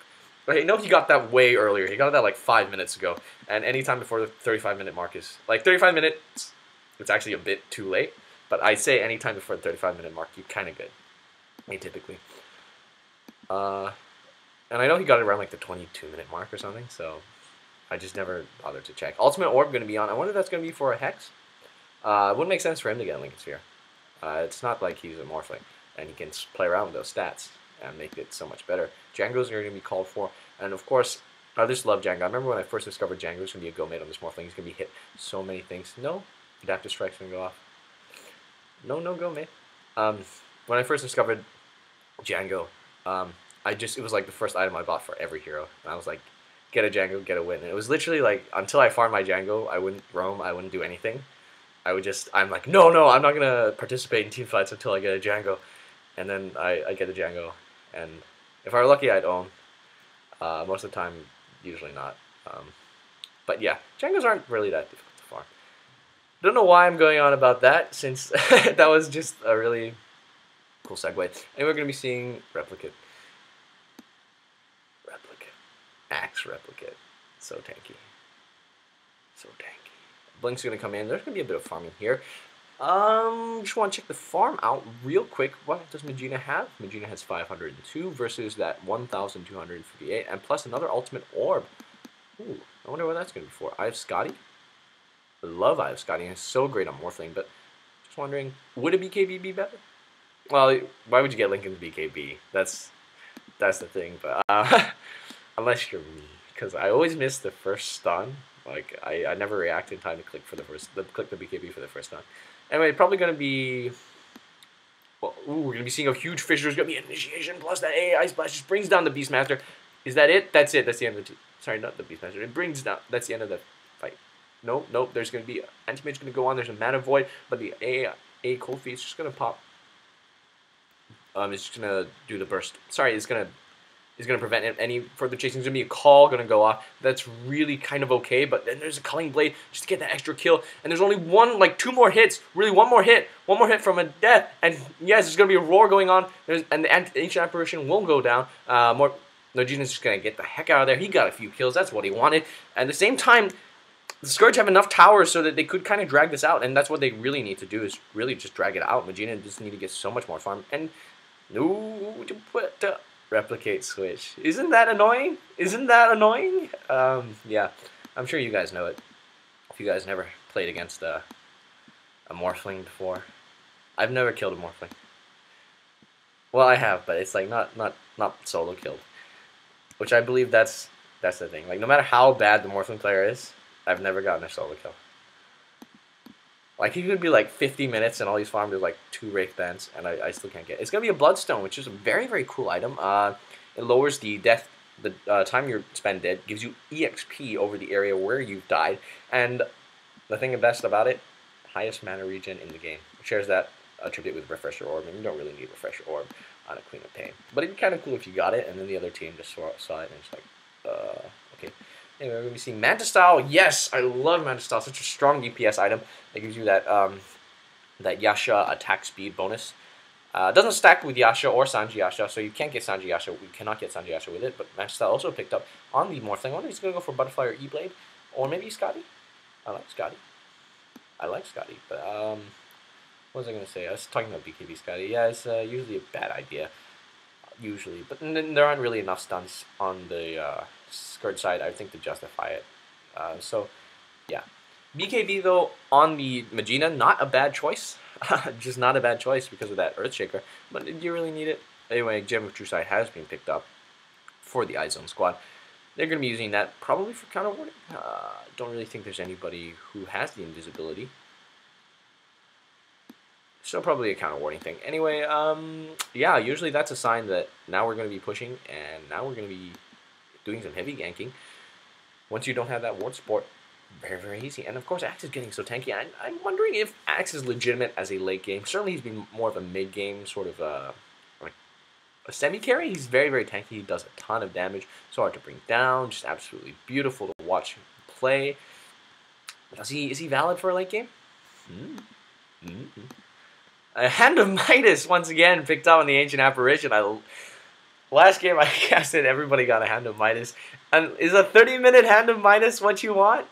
I know he got that way earlier. He got that like 5 minutes ago. And anytime before the 35-minute mark is... Like, 35 minutes, it's actually a bit too late. But I'd say anytime before the 35-minute mark, you're kind of good. Atypically. And I know he got it around like the 22-minute mark or something, so I just never bothered to check. Ultimate Orb going to be on. I wonder if that's going to be for a Hex. It wouldn't make sense for him to get a Lincoln Sphere. It's not like he's a Morphling, and he can play around with those stats and make it so much better. Django's are going to be called for, and of course, I just love Django. I remember when I first discovered Django was going to be a go mate on this Morphling. He's going to be hit so many things. No, Adaptive Strike's going to go off. No go mate. When I first discovered Django, it was like the first item I bought for every hero. And I was like, get a Django, get a win. And it was literally like, until I farmed my Django, I wouldn't roam, I wouldn't do anything. I'm like, no, I'm not going to participate in team fights until I get a Django. And then I get a Django. And if I were lucky, I'd own. Most of the time, usually not. But yeah, Django's aren't really that difficult to farm. Don't know why I'm going on about that, since that was just a really cool segue. And we're going to be seeing Replicate. Axe Replicate. So tanky. So tanky. Blink's going to come in. There's going to be a bit of farming here. Just want to check the farm out real quick. What does Magina have? Magina has 502 versus that 1,258. And plus another Ultimate Orb. Ooh, I wonder what that's going to be for. I have Scotty. I love I have Scotty. It's so great on Morphling, but just wondering, would a BKB be better? Well, why would you get Lincoln's BKB? That's the thing, but unless you're me, because I always miss the first stun. Like I never react in time to click the BKB for the first stun. Anyway, probably gonna be. Well, we're gonna be seeing a huge fissure. There's gonna be initiation plus that AI splash just brings down the Beastmaster. Is that it? That's it. That's the end of the. Sorry, not the Beastmaster. It brings down. That's the end of the fight. Nope. There's gonna be Anti-Mage gonna go on. There's a Mana Void, but the A Cold Feet is just gonna pop. It's just gonna do the burst. Sorry, it's gonna prevent any further chasing. There's gonna be a call gonna go off. That's really kind of okay, but then there's a Culling Blade just to get that extra kill. And there's only two more hits. Really, one more hit from a death. And yes, there's gonna be a roar going on. And the Ancient Apparition will go down. Nojina's just gonna get the heck out of there. He got a few kills. That's what he wanted. At the same time, the Scourge have enough towers so that they could kind of drag this out, and that's what they really need to do, is really just drag it out. Magina just need to get so much more farm. And no, Replicate switch. Isn't that annoying? Yeah, I'm sure you guys know it. If you guys never played against a Morphling before. I've never killed a Morphling. Well, I have, but it's like not solo killed. Which I believe that's the thing. Like, no matter how bad the Morphling player is, I've never gotten a solo kill. Like, he could be like 50 minutes and all he's farmed is like 2 Wraith Bands, and I still can't get it. It's going to be a Bloodstone, which is a very, very cool item. It lowers the time you spend dead, gives you EXP over the area where you've died, and the thing best about it, highest mana regen in the game. It shares that attribute with Refresher Orb, and you don't really need Refresher Orb on a Queen of Pain. But it'd be kind of cool if you got it, and then the other team just saw it, and it's like, okay. Anyway, we're going to be seeing Manta Style. Yes, I love Manta Style. Such a strong DPS item that gives you that Yasha attack speed bonus. It doesn't stack with Yasha or Sanji Yasha, so you can't get Sanji Yasha. We cannot get Sanji Yasha with it, but Manta Style also picked up on the Morphling. I wonder if he's going to go for Butterfly or E-Blade, or maybe Scotty. I like Scotty, but what was I going to say? I was talking about BKB Scotty. Yeah, it's usually a bad idea. Usually, but there aren't really enough stunts on the Scourge side, I think, to justify it. So, yeah. BKB, though, on the Magina, not a bad choice. Just not a bad choice because of that Earthshaker. But do you really need it? Anyway, Gem of True Sight has been picked up for the iZone squad. They're going to be using that probably for counter warding. Don't really think there's anybody who has the invisibility. So probably a counter warding thing. Anyway, yeah, usually that's a sign that now we're going to be pushing, and now we're going to be doing some heavy ganking. Once you don't have that ward support, very, very easy. And of course, Axe is getting so tanky. I'm wondering if Axe is legitimate as a late game. Certainly he's been more of a mid game, sort of like a semi-carry. He's very, very tanky. He does a ton of damage. So hard to bring down. Just absolutely beautiful to watch him play. Is he valid for a late game? A Hand of Midas once again picked up on the Ancient Apparition. Last game I casted, everybody got a Hand of Midas. And is a 30-minute Hand of Midas what you want?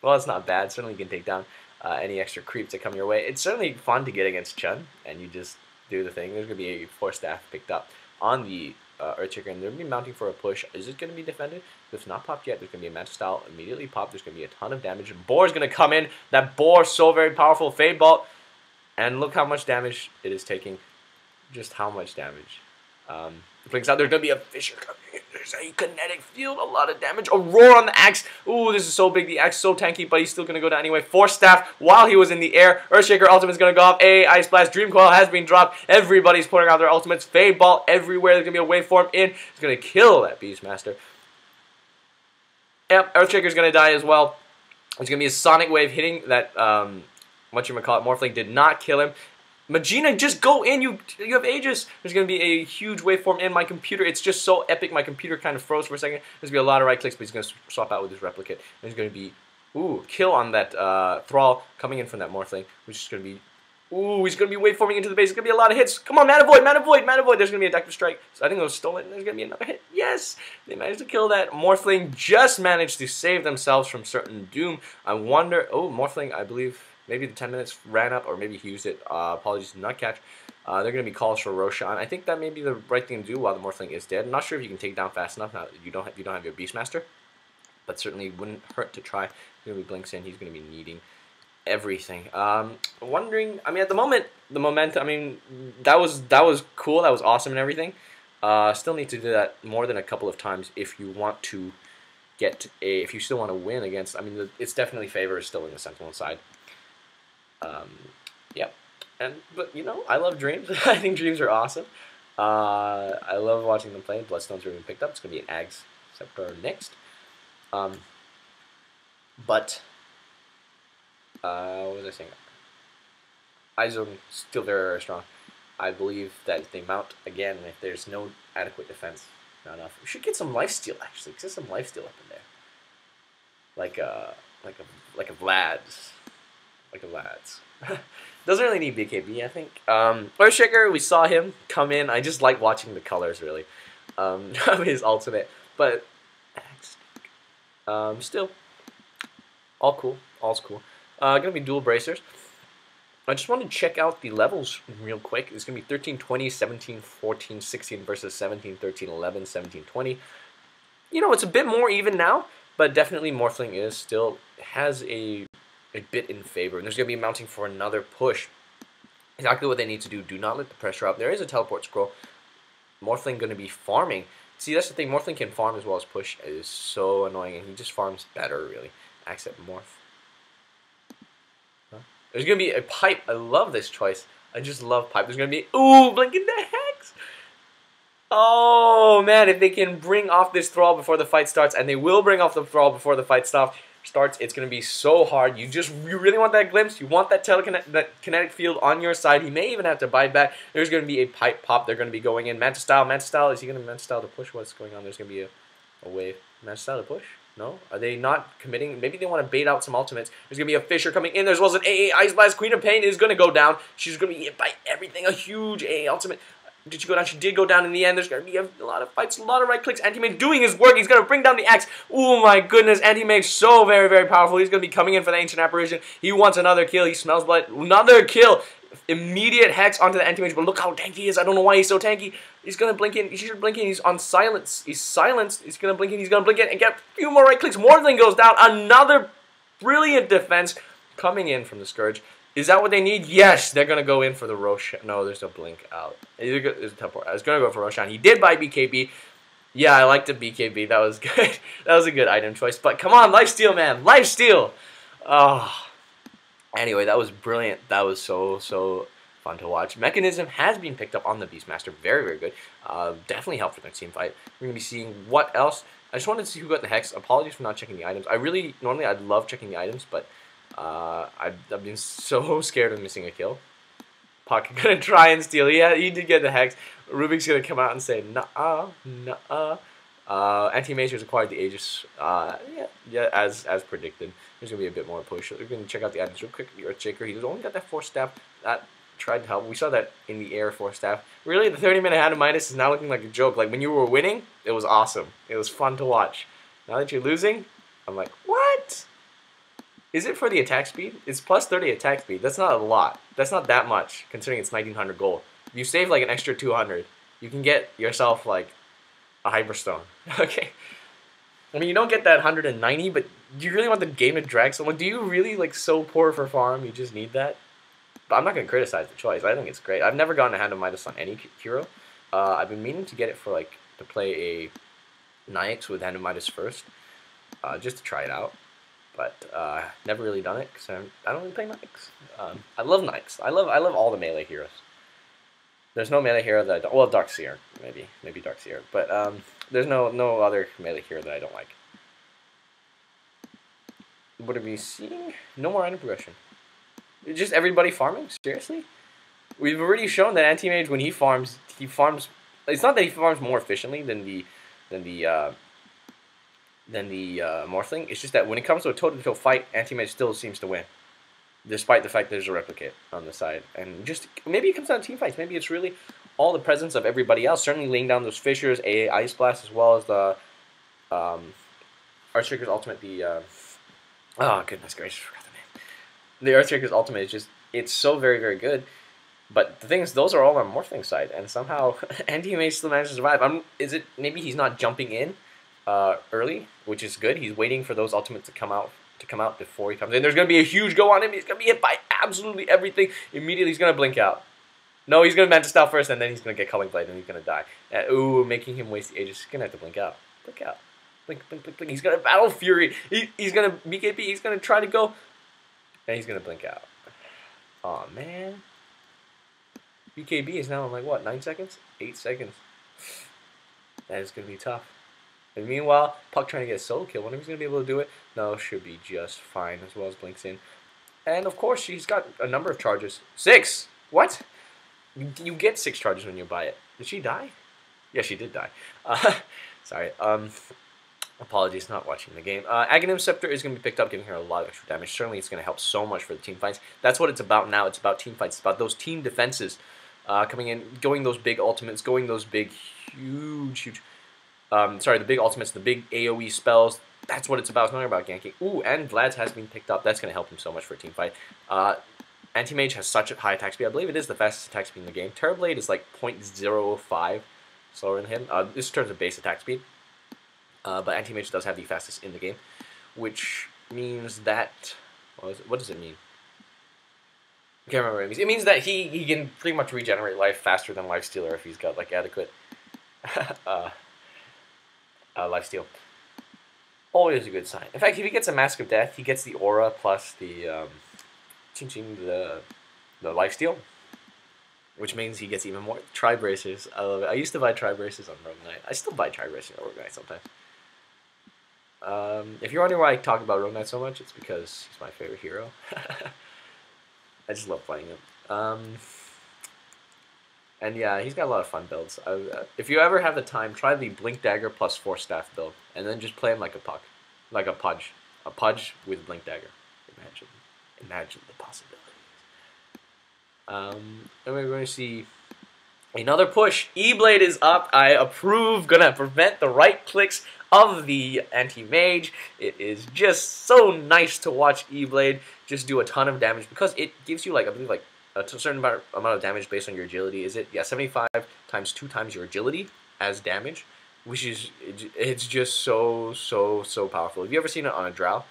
Well, it's not bad. Certainly you can take down any extra creeps that come your way. It's certainly fun to get against Chun, and you just do the thing. There's going to be a 4-staff picked up on the Earthshaker, and they're going to be mounting for a push. Is it going to be defended? If it's not popped yet, there's going to be a match style immediately popped. There's going to be a ton of damage. Boar is going to come in. That Boar is so very powerful. Fade Bolt. And look how much damage it is taking. Just how much damage. Blinks out. There's going to be a Fissure coming in. There's a kinetic field. A lot of damage. A roar on the axe. Ooh, this is so big. The axe is so tanky, but he's still going to go down anyway. 4-staff while he was in the air. Earthshaker ultimate is going to go off. Ice Blast. Dream Coil has been dropped. Everybody's putting out their ultimates. Fade Ball everywhere. There's going to be a waveform in. It's going to kill that Beastmaster. Yep, Earthshaker's going to die as well. There's going to be a Sonic Wave hitting that, whatchamacallit, Morphling did not kill him. Magina, just go in. You have Aegis. There's going to be a huge waveform in my computer. It's just so epic. My computer kind of froze for a second. There's going to be a lot of right clicks, but he's going to swap out with his replicate. There's going to be, ooh, kill on that Thrall coming in from that Morphling, which is going to be, ooh, he's going to be waveforming into the base. It's going to be a lot of hits. Come on, Mana Void, Mana Void, Mana Void. There's going to be a Deck Strike. So I think it was stolen. There's going to be another hit. Yes! They managed to kill that. Morphling just managed to save themselves from certain doom. I wonder, oh, Morphling, I believe, maybe the 10 minutes ran up, or maybe he used it. Apologies, did not catch. They're going to be calls for Roshan. I think that may be the right thing to do while the Morphling is dead. I'm not sure if you can take down fast enough now that you don't have your Beastmaster, but certainly wouldn't hurt to try. He's going to be blinks in. He's going to be needing everything. Wondering. I mean, at the moment, the momentum. I mean, that was cool. That was awesome and everything. Still need to do that more than a couple of times if you want to get a. If you still want to win against. I mean, it's definitely favor is still in the Sentinel side. Yep. But you know, I love Dreams. I think Dreams are awesome. I love watching them play. Bloodstones are even picked up. It's gonna be an Ags Scepter next. What was I saying? iZone still very, very strong. I believe that if they mount again, if there's no adequate defense, not enough. We should get some lifesteal actually. Get some lifesteal up in there. Like a Vlad's. Like a Vlad's. Doesn't really need BKB, I think. Earthshaker, we saw him come in. I just like watching the colors, really. Of his ultimate. But, still, all cool. All's cool. Gonna be dual bracers. I just want to check out the levels real quick. It's gonna be 13, 20, 17, 14, 16 versus 17, 13, 11, 17, 20. You know, it's a bit more even now, but definitely Morphling still has a bit in favor, and there's going to be mounting for another push. Exactly what they need to do. Do not let the pressure up. There is a teleport scroll. Morphling going to be farming. See, that's the thing. Morphling can farm as well as push. It is so annoying, and he just farms better, really. Accept Morph. Huh? There's going to be a pipe. I love this choice. I just love pipe. There's going to be, ooh, blinking the hex. Oh, man, if they can bring off this Thrall before the fight starts, and they will bring off the Thrall before the fight starts, it's going to be so hard. You really want that glimpse. You want that kinetic field on your side. He may even have to bite back. There's going to be a pipe pop. They're going to be going in. Manta Style. Is he going to Manta Style to push? What's going on? There's going to be a wave. Manta Style to push? No? Are they not committing? Maybe they want to bait out some ultimates. There's going to be a Fissure coming in. There's also an AA Ice Blast. Queen of Pain is going to go down. She's going to be hit by everything. A huge AA ultimate. Did she go down? She did go down in the end. There's going to be a lot of fights, a lot of right clicks. Anti-Mage doing his work. He's going to bring down the axe. Oh my goodness. Anti-Mage so very, very powerful. He's going to be coming in for the Ancient Apparition. He wants another kill. He smells blood. Another kill. Immediate hex onto the Anti-Mage. But look how tanky he is. I don't know why he's so tanky. He's going to blink in. He should blink in. He's on silence. He's silenced. He's going to blink in. He's going to blink in and get a few more right clicks. Morphling goes down. Another brilliant defense coming in from the Scourge. Is that what they need? Yes, they're going to go in for the Roshan. No, there's no blink out. There's a teleport. I was going to go for Roshan. He did buy BKB. Yeah, I liked the BKB. That was good. That was a good item choice. But come on, lifesteal, man. Lifesteal. Oh. Anyway, that was brilliant. That was so fun to watch. Mechanism has been picked up on the Beastmaster. Very, very good. Definitely helped with the team fight. We're going to be seeing what else. I just wanted to see who got the Hex. Apologies for not checking the items. Normally I'd love checking the items, but I've been so scared of missing a kill. Pocket gonna try and steal. Yeah, he did get the Hex. Rubik's gonna come out and say, nah. Anti-Mage has acquired the Aegis. Yeah, as predicted. There's gonna be a bit more push. We're gonna check out the items real quick. The Earthshaker, he's only got that 4-staff. That tried to help. We saw that in the air for staff. Really, the 30-minute hand of Midas is now looking like a joke. Like, when you were winning, it was awesome. It was fun to watch. Now that you're losing, I'm like, what? Is it for the attack speed? It's plus 30 attack speed. That's not a lot. That's not that much, considering it's 1900 gold. If you save, like, an extra 200, you can get yourself, like, a Hyperstone. Okay? I mean, you don't get that 190, but do you really want the game to drag so long? Do you really, like, so poor for farm, you just need that? But I'm not going to criticize the choice. I think it's great. I've never gotten a Hand of Midas on any hero. I've been meaning to get it for, like, to play a Nyx with Hand of Midas first, just to try it out. But never really done it because I don't really play Nyx. I love Nyx. I love all the melee heroes. There's no melee hero that I don't. Well, Darkseer maybe Darkseer, but there's no other melee hero that I don't like. What are we seeing? No more item progression. Just everybody farming? Seriously? We've already shown that Anti-Mage, when he farms. It's not that he farms more efficiently than the Morphling. It's just that when it comes to a toe-to-toe fight, Anti-Mage still seems to win, despite the fact there's a replicate on the side. And just maybe it comes down to team fights. Maybe it's really all the presence of everybody else. Certainly laying down those fissures, Ice Blast, as well as the Earthshaker's ultimate. Oh goodness gracious, I forgot the name. The Earthshaker's ultimate is just, it's so very, very good. But the thing is, those are all on Morphling side, and somehow Anti-Mage still manages to survive. Is it maybe he's not jumping in early, which is good. He's waiting for those ultimates to come out before he comes in. There's going to be a huge go on him. He's going to be hit by absolutely everything. Immediately, he's going to blink out. No, he's going to Mantis Style first, and then he's going to get Culling Blade, and he's going to die. Ooh, making him waste the ages. He's going to have to blink out. Blink out. Blink, blink, blink, blink. He's going to Battle Fury. He's going to BKB. He's going to try to go, and he's going to blink out. Aw, man. BKB is now in, like, what, 9 seconds? 8 seconds. That is going to be tough. And meanwhile, Puck trying to get a solo kill. Wonder if he's going to be able to do it. No, should be just fine, as well as blinks in. And, of course, she's got a number of charges. 6! What? You get 6 charges when you buy it. Did she die? Yeah, she did die. Sorry. Apologies, not watching the game. Aghanim Scepter is going to be picked up, giving her a lot of extra damage. Certainly, it's going to help so much for the team fights. That's what it's about now. It's about team fights. It's about those team defenses coming in, going those big ultimates, going those big, huge... the big ultimates, the big AoE spells. That's what it's about. It's not about ganking. Ooh, and Vlad's has been picked up. That's going to help him so much for a team fight. Anti-Mage has such a high attack speed. I believe it is the fastest attack speed in the game. Terrorblade is like 0.05 slower than him. This turns a base attack speed. But Anti-Mage does have the fastest in the game, which means that... What does it mean? I can't remember what it means. It means that he can pretty much regenerate life faster than Lifestealer if he's got like adequate lifesteal. Always a good sign. In fact, if he gets a Mask of Death, he gets the aura plus the the lifesteal, which means he gets even more Tri-Bracers. I love it. I used to buy Tri-Bracers on Rogue Knight. I still buy Tri-Bracers on Rogue Knight sometimes. If you're wondering why I talk about Rogue Knight so much, it's because he's my favorite hero. I just love playing him. And yeah, he's got a lot of fun builds. If you ever have the time, try the Blink Dagger plus 4 staff build, and then just play him like a Puck, like a Pudge with Blink Dagger. Imagine the possibilities. And we're going to see another push. E-Blade is up. I approve. Gonna prevent the right clicks of the Anti-Mage. It is just so nice to watch E-Blade just do a ton of damage because it gives you, like, I believe, like, a certain amount of damage based on your agility. Is it? Yeah, 75 times 2 times your agility as damage, which is, it's just so powerful. Have you ever seen it on a Drow?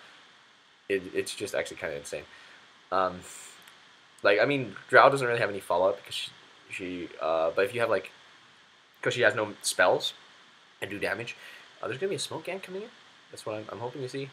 It's just actually kind of insane. Like, I mean, Drow doesn't really have any follow-up because but if you have, like, because she has no spells and do damage, there's going to be a smoke gang coming in. That's what I'm hoping to see.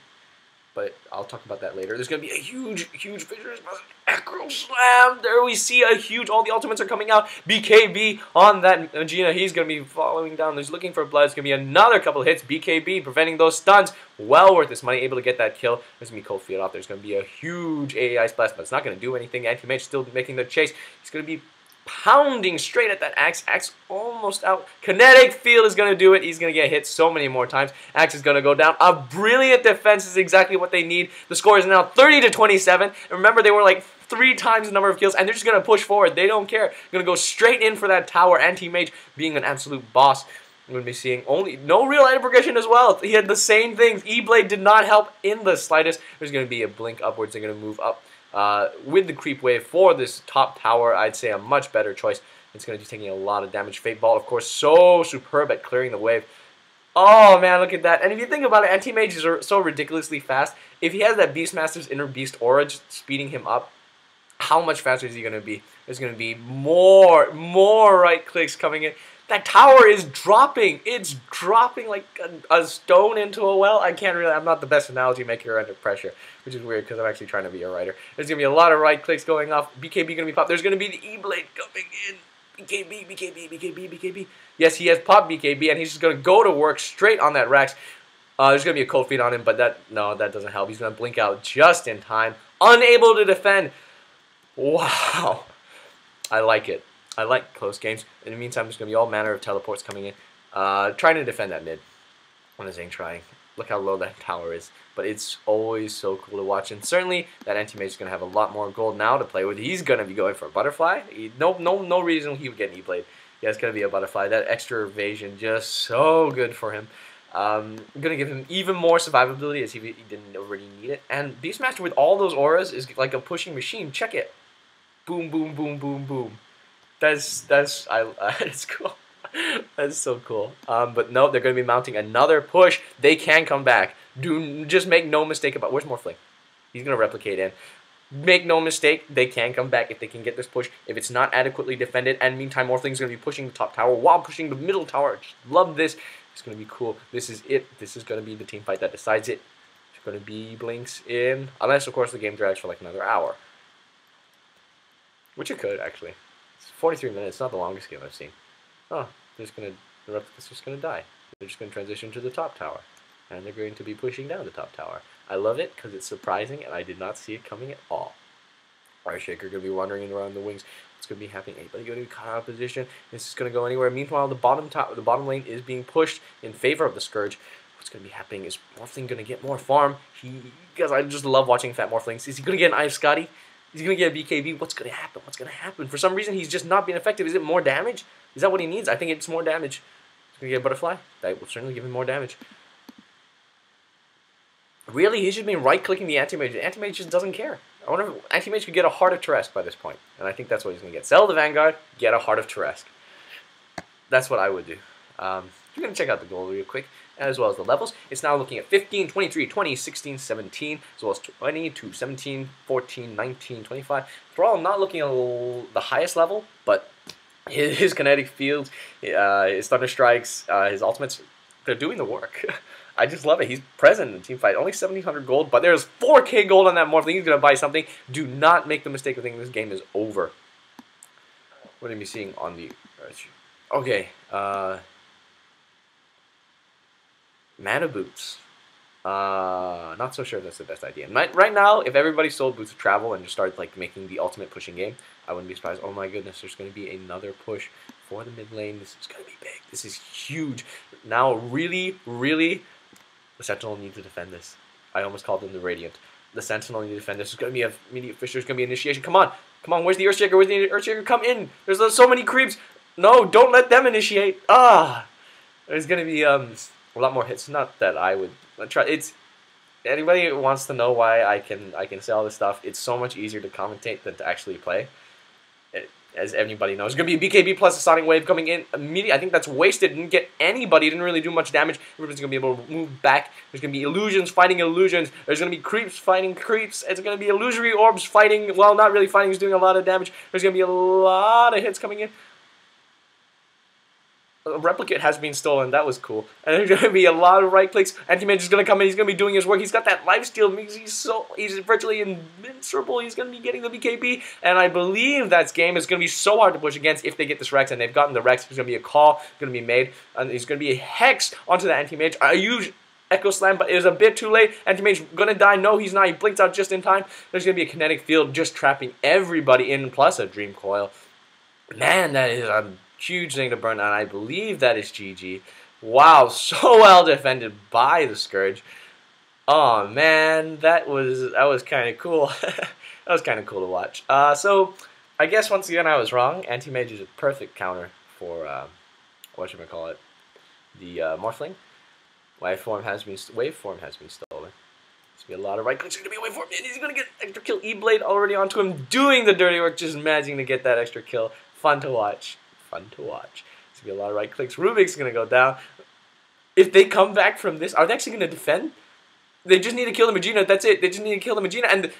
But I'll talk about that later. There's going to be a huge Fissures Acro Slam. There we see a huge, all the ultimates are coming out. BKB on that Gina. He's going to be following down. He's looking for blood. It's going to be another couple of hits. BKB preventing those stuns. Well worth his money. Able to get that kill. There's going to be Cold Feet off. There's going to be a huge AI Splash, but it's not going to do anything. Anti-Mage still making the chase. He's going to be pounding straight at that Axe. Axe almost out. Kinetic Field is going to do it. He's going to get hit so many more times. Axe is going to go down. A brilliant defense is exactly what they need. The score is now 30-27. And remember, they were like 3 times the number of kills, and they're just going to push forward. They don't care. They're going to go straight in for that tower, and Teammate being an absolute boss. I'm going to be seeing only no real item progression as well. He had the same things. E-Blade did not help in the slightest. There's going to be a blink upwards. They're going to move up with the creep wave for this top tower. I'd say a much better choice. It's going to be taking a lot of damage. Fate Ball, of course, so superb at clearing the wave. Oh, man, look at that. And if you think about it, Anti-Mage is so ridiculously fast. If he has that Beastmaster's Inner Beast Aura just speeding him up, how much faster is he going to be? There's going to be more right clicks coming in. That tower is dropping. It's dropping like a stone into a well. I'm not the best analogy maker under pressure, which is weird because I'm actually trying to be a writer. There's going to be a lot of right clicks going off. BKB going to be popped. There's going to be the E-Blade coming in. BKB, BKB, BKB, BKB. Yes, he has popped BKB, and he's just going to go to work straight on that Rax. There's going to be a cold feed on him, but that doesn't help. He's going to blink out just in time. Unable to defend. Wow. I like it. I like close games. In the meantime, there's going to be all manner of teleports coming in. Trying to defend that mid. When I'm saying trying. Look how low that tower is. But it's always so cool to watch. And certainly, that anti-mage is going to have a lot more gold now to play with. He's going to be going for a butterfly. No reason he would get an E-Blade. Yeah, it's going to be a butterfly. That extra evasion, just so good for him. I'm going to give him even more survivability as he didn't already need it. And Beastmaster with all those auras is like a pushing machine. Check it. Boom, boom, boom, boom, boom. It's cool. That's so cool. But no, they're going to be mounting another push. They can come back. Just make no mistake about. Where's Morphling? He's going to replicate in. Make no mistake, they can come back if they can get this push. If it's not adequately defended, and meantime, Morphling's going to be pushing the top tower while pushing the middle tower. Just love this. It's going to be cool. This is it. This is going to be the team fight that decides it. It's going to be blinks in, unless of course the game drags for like another hour, which it could actually. 43 minutes, not the longest game I've seen. Oh, the replicant's just going to die. They're just going to transition to the top tower. And they're going to be pushing down the top tower. I love it because it's surprising and I did not see it coming at all. Earthshaker going to be wandering around the wings. What's going to be happening? Anybody going to be caught out of position? This is going to go anywhere. Meanwhile, the bottom lane is being pushed in favor of the Scourge. What's going to be happening? Is Morphling going to get more farm? Because I just love watching Fat Morphlings. Is he going to get an Ice Scotty? He's going to get a BKB. What's going to happen? What's going to happen? For some reason, he's just not being effective. Is it more damage? Is that what he needs? I think it's more damage. He's going to get a Butterfly. That will certainly give him more damage. Really, he should be right-clicking the Anti-Mage. The Anti-Mage just doesn't care. I wonder if Anti-Mage could get a Heart of Teresk by this point. And I think that's what he's going to get. Sell the Vanguard, get a Heart of Teresk. That's what I would do. You're going to check out the goal real quick, as well as the levels. It's now looking at 15, 23, 20, 16, 17, as well as 20 to 17, 14, 19, 25. Thrall not looking at the highest level, but his kinetic fields, his Thunder Strikes, his ultimates, they're doing the work. I just love it. He's present in the team fight. Only 1,700 gold, but there's 4K gold on that Morphling. He's going to buy something. Do not make the mistake of thinking this game is over. What are we seeing on the... Okay. Mana Boots. Not so sure if that's the best idea. Right now, if everybody sold Boots of Travel and just started like making the ultimate pushing game, I wouldn't be surprised. Oh my goodness, there's going to be another push for the mid lane. This is going to be big. This is huge. Now, really, the Sentinel needs to defend this. I almost called him the Radiant. The Sentinel needs to defend this. There's going to be an immediate fish. There's going to be initiation. Come on. Come on. Where's the Earthshaker? Where's the Earthshaker? Come in. There's so many creeps. No, don't let them initiate. There's going to be a lot more hits. Not that I would try. It's anybody who wants to know why I can say all this stuff. It's so much easier to commentate than to actually play. As everybody knows, it's going to be a BKB plus a Sonic Wave coming in immediately. I think that's wasted. Didn't get anybody. Didn't really do much damage. Everybody's going to be able to move back. There's going to be illusions fighting illusions. There's going to be creeps fighting creeps. It's going to be illusory orbs fighting. Well, not really fighting. He's doing a lot of damage. There's going to be a lot of hits coming in. A replicate has been stolen. That was cool. And there's going to be a lot of right clicks. Anti-Mage is going to come in. He's going to be doing his work. He's got that lifesteal. He's virtually invincible. He's going to be getting the BKB. And I believe that game is going to be so hard to push against if they get this Rex. And they've gotten the Rex. There's going to be a call going to be made. And there's going to be a Hex onto the Anti-Mage. A huge Echo Slam, but it was a bit too late. Anti-Mage going to die. No, he's not. He blinked out just in time. There's going to be a kinetic field just trapping everybody in, plus a Dream Coil. Man, that is a huge thing to burn, and I believe that is GG. Wow, so well defended by the Scourge. Oh man, that was kind of cool. That was kind of cool to watch. So I guess once again I was wrong. Anti-Mage is a perfect counter for whatchamacallit, the Morphling. Waveform has been stolen. There's gonna be a lot of right clicks. There's gonna be a waveform, and he's gonna get extra kill. E-Blade already onto him, doing the dirty work, just managing to get that extra kill. Fun to watch. Fun to watch. There's gonna be a lot of right clicks. Rubik's gonna go down. If they come back from this, are they actually gonna defend? They just need to kill the Magina. That's it. They just need to kill the Magina. And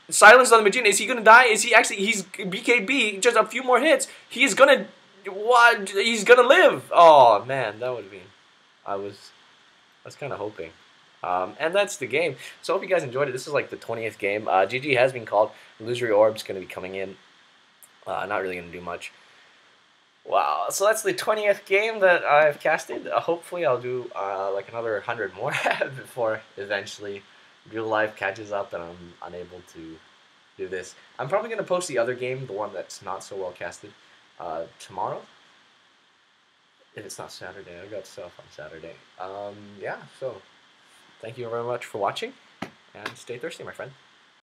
silence on the Magina. Is he gonna die? Is he actually? He's BKB. Just a few more hits. He's gonna. What? He's gonna live. Oh man, that would have been. I was kind of hoping. And that's the game. So I hope you guys enjoyed it. This is like the 20th game. GG has been called. Illusory Orb's going to be coming in. Not really going to do much. Wow. So that's the 20th game that I've casted. Hopefully I'll do like another 100 more before eventually real life catches up and I'm unable to do this. I'm probably going to post the other game, the one that's not so well casted, tomorrow. If it's not Saturday. I got stuff on Saturday. Yeah, so thank you very much for watching, and stay thirsty, my friend.